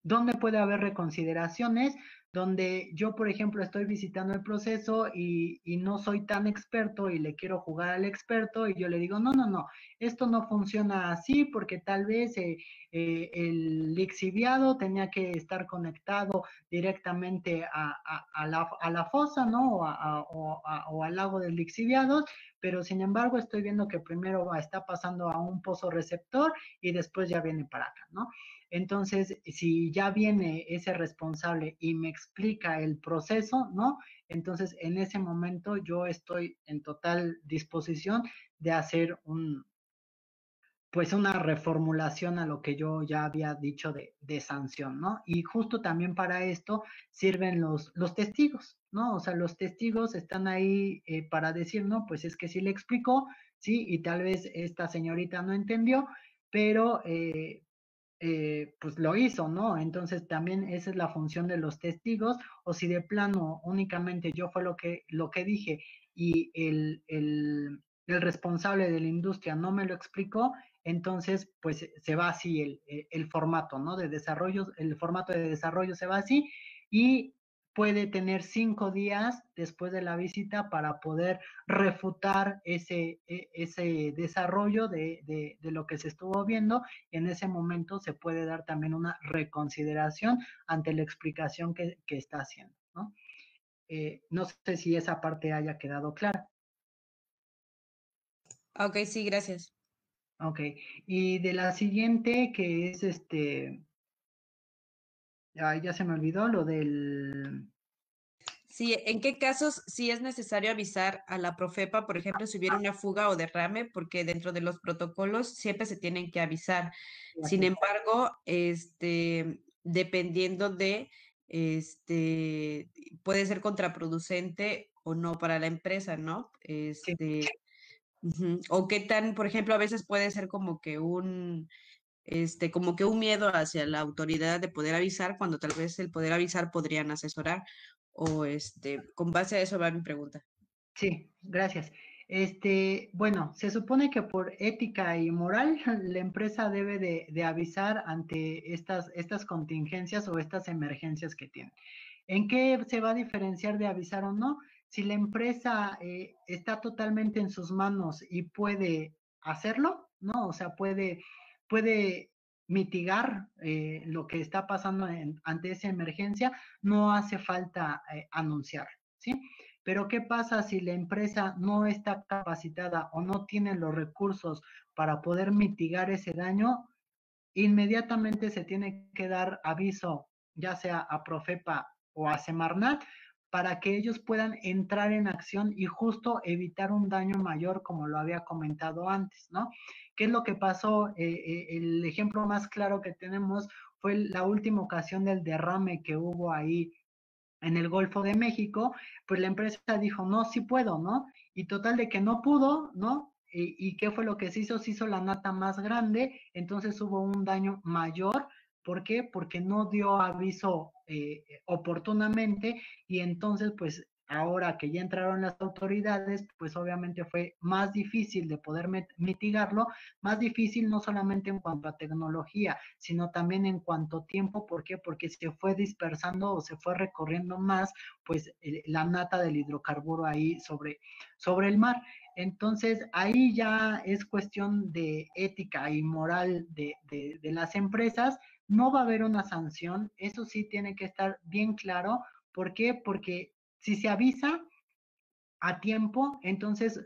Speaker 3: ¿Dónde puede haber reconsideraciones? Donde yo, por ejemplo, estoy visitando el proceso y no soy tan experto y le quiero jugar al experto y yo le digo, no, no, no, esto no funciona así porque tal vez el lixiviado tenía que estar conectado directamente a la fosa, ¿no? O al lago de lixiviados, pero sin embargo estoy viendo que primero está pasando a un pozo receptor y después ya viene para acá, ¿no? Entonces, si ya viene ese responsable y me explica el proceso, ¿no? Entonces, en ese momento yo estoy en total disposición de hacer pues una reformulación a lo que yo ya había dicho de sanción, ¿no? Y justo también para esto sirven los testigos, ¿no? O sea, los testigos están ahí para decir, no, pues es que sí le explicó, sí, y tal vez esta señorita no entendió, pero pues lo hizo, ¿no? Entonces también esa es la función de los testigos, o si de plano únicamente yo fue lo que dije y el responsable de la industria no me lo explicó, entonces pues se va así el formato, ¿no? De desarrollo, el formato de desarrollo se va así y puede tener 5 días después de la visita para poder refutar ese desarrollo de lo que se estuvo viendo. Y en ese momento se puede dar también una reconsideración ante la explicación que está haciendo, ¿no? No sé si esa parte haya quedado clara.
Speaker 5: Ok, sí, gracias.
Speaker 3: Ok, y de la siguiente, que es ya se me olvidó lo del...
Speaker 5: Sí, ¿en qué casos sí es necesario avisar a la Profepa, por ejemplo, si hubiera una fuga o derrame? Porque dentro de los protocolos siempre se tienen que avisar. Sin embargo, dependiendo este, puede ser contraproducente o no para la empresa, ¿no?
Speaker 3: Sí.
Speaker 5: Ujú. O qué tan, por ejemplo, a veces puede ser como que un miedo hacia la autoridad de poder avisar, cuando tal vez el poder avisar podrían asesorar, o con base a eso va mi pregunta.
Speaker 3: Sí, gracias. Bueno, se supone que por ética y moral la empresa debe de avisar ante estas contingencias o estas emergencias que tiene. ¿En qué se va a diferenciar de avisar o no? Si la empresa está totalmente en sus manos y puede hacerlo, ¿no? O sea, puede mitigar lo que está pasando ante esa emergencia, no hace falta anunciar, ¿sí? Pero ¿qué pasa si la empresa no está capacitada o no tiene los recursos para poder mitigar ese daño? Inmediatamente se tiene que dar aviso, ya sea a Profepa o a Semarnat, para que ellos puedan entrar en acción y justo evitar un daño mayor, como lo había comentado antes, ¿no? ¿Qué es lo que pasó? El ejemplo más claro que tenemos fue la última ocasión del derrame que hubo ahí en el Golfo de México. Pues la empresa dijo, no, sí puedo, ¿no? Y total de que no pudo, ¿no? ¿Y qué fue lo que se hizo? Se hizo la nata más grande, entonces hubo un daño mayor. ¿Por qué? Porque no dio aviso oportunamente, y entonces pues ahora que ya entraron las autoridades, pues obviamente fue más difícil de poder mitigarlo, más difícil no solamente en cuanto a tecnología, sino también en cuanto a tiempo. ¿Por qué? Porque se fue dispersando o se fue recorriendo más pues la nata del hidrocarburo ahí sobre el mar. Entonces ahí ya es cuestión de ética y moral de las empresas. No va a haber una sanción, eso sí tiene que estar bien claro. ¿Por qué? Porque si se avisa a tiempo, entonces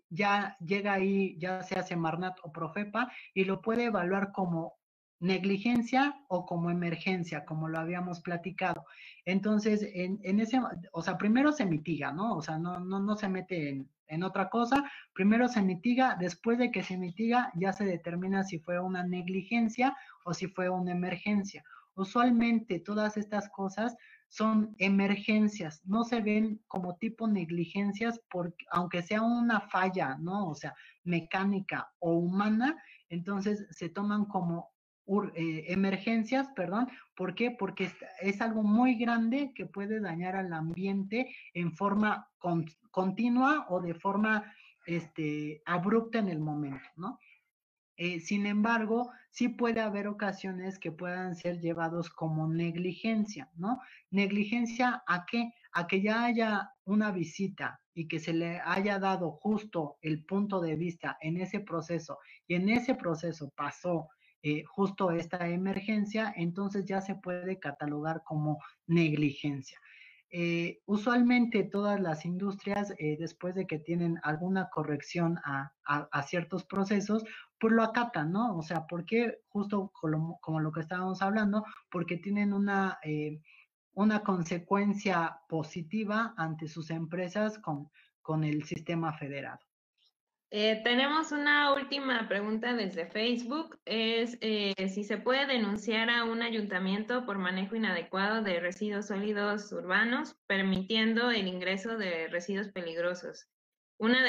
Speaker 3: ya llega ahí, ya sea Semarnat o Profepa, y lo puede evaluar como negligencia o como emergencia, como lo habíamos platicado. Entonces, en ese, o sea, primero se mitiga, ¿no? O sea, no se mete en otra cosa, primero se mitiga, después de que se mitiga ya se determina si fue una negligencia o si fue una emergencia. Usualmente todas estas cosas son emergencias, no se ven como tipo negligencias, porque aunque sea una falla, ¿no? O sea, mecánica o humana, entonces se toman como emergencias, perdón. ¿Por qué? Porque es algo muy grande que puede dañar al ambiente en forma continua o de forma abrupta en el momento, ¿no? Sin embargo, sí puede haber ocasiones que puedan ser llevados como negligencia, ¿no? ¿Negligencia a qué? A que ya haya una visita y que se le haya dado justo el punto de vista en ese proceso, y en ese proceso pasó justo esta emergencia, entonces ya se puede catalogar como negligencia. Usualmente todas las industrias, después de que tienen alguna corrección a ciertos procesos, pues lo acatan, ¿no? O sea, ¿por qué? Justo como lo que estábamos hablando, porque tienen una consecuencia positiva ante sus empresas con el sistema federado.
Speaker 1: Tenemos una última pregunta desde Facebook. Es si se puede denunciar a un ayuntamiento por manejo inadecuado de residuos sólidos urbanos, permitiendo el ingreso de residuos peligrosos. ¿Una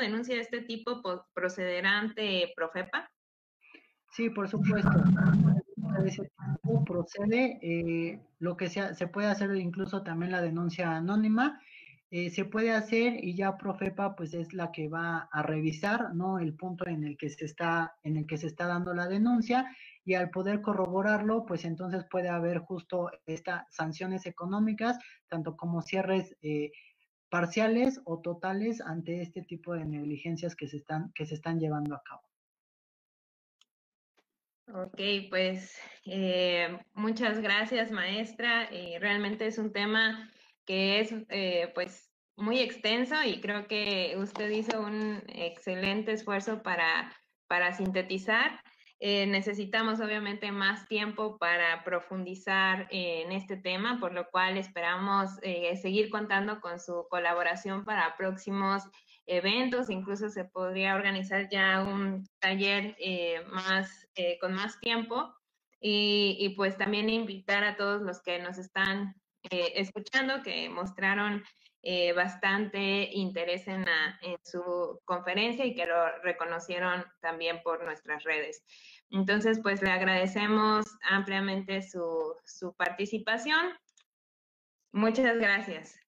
Speaker 1: denuncia de este tipo procederá ante Profepa?
Speaker 3: Sí, por supuesto. De ese tipo procede. Lo que se puede hacer incluso también la denuncia anónima. se puede hacer y ya Profepa pues es la que va a revisar, ¿no? El punto en el que se está dando la denuncia, y al poder corroborarlo, pues entonces puede haber justo estas sanciones económicas, tanto como cierres parciales o totales ante este tipo de negligencias que se están llevando a cabo.
Speaker 1: Ok, pues muchas gracias, maestra. Realmente es un tema que es pues muy extenso y creo que usted hizo un excelente esfuerzo para sintetizar. Necesitamos obviamente más tiempo para profundizar en este tema, por lo cual esperamos seguir contando con su colaboración para próximos eventos, incluso se podría organizar ya un taller con más tiempo y pues también invitar a todos los que nos están escuchando, que mostraron bastante interés en su conferencia y que lo reconocieron también por nuestras redes. Entonces, pues le agradecemos ampliamente su participación. Muchas gracias.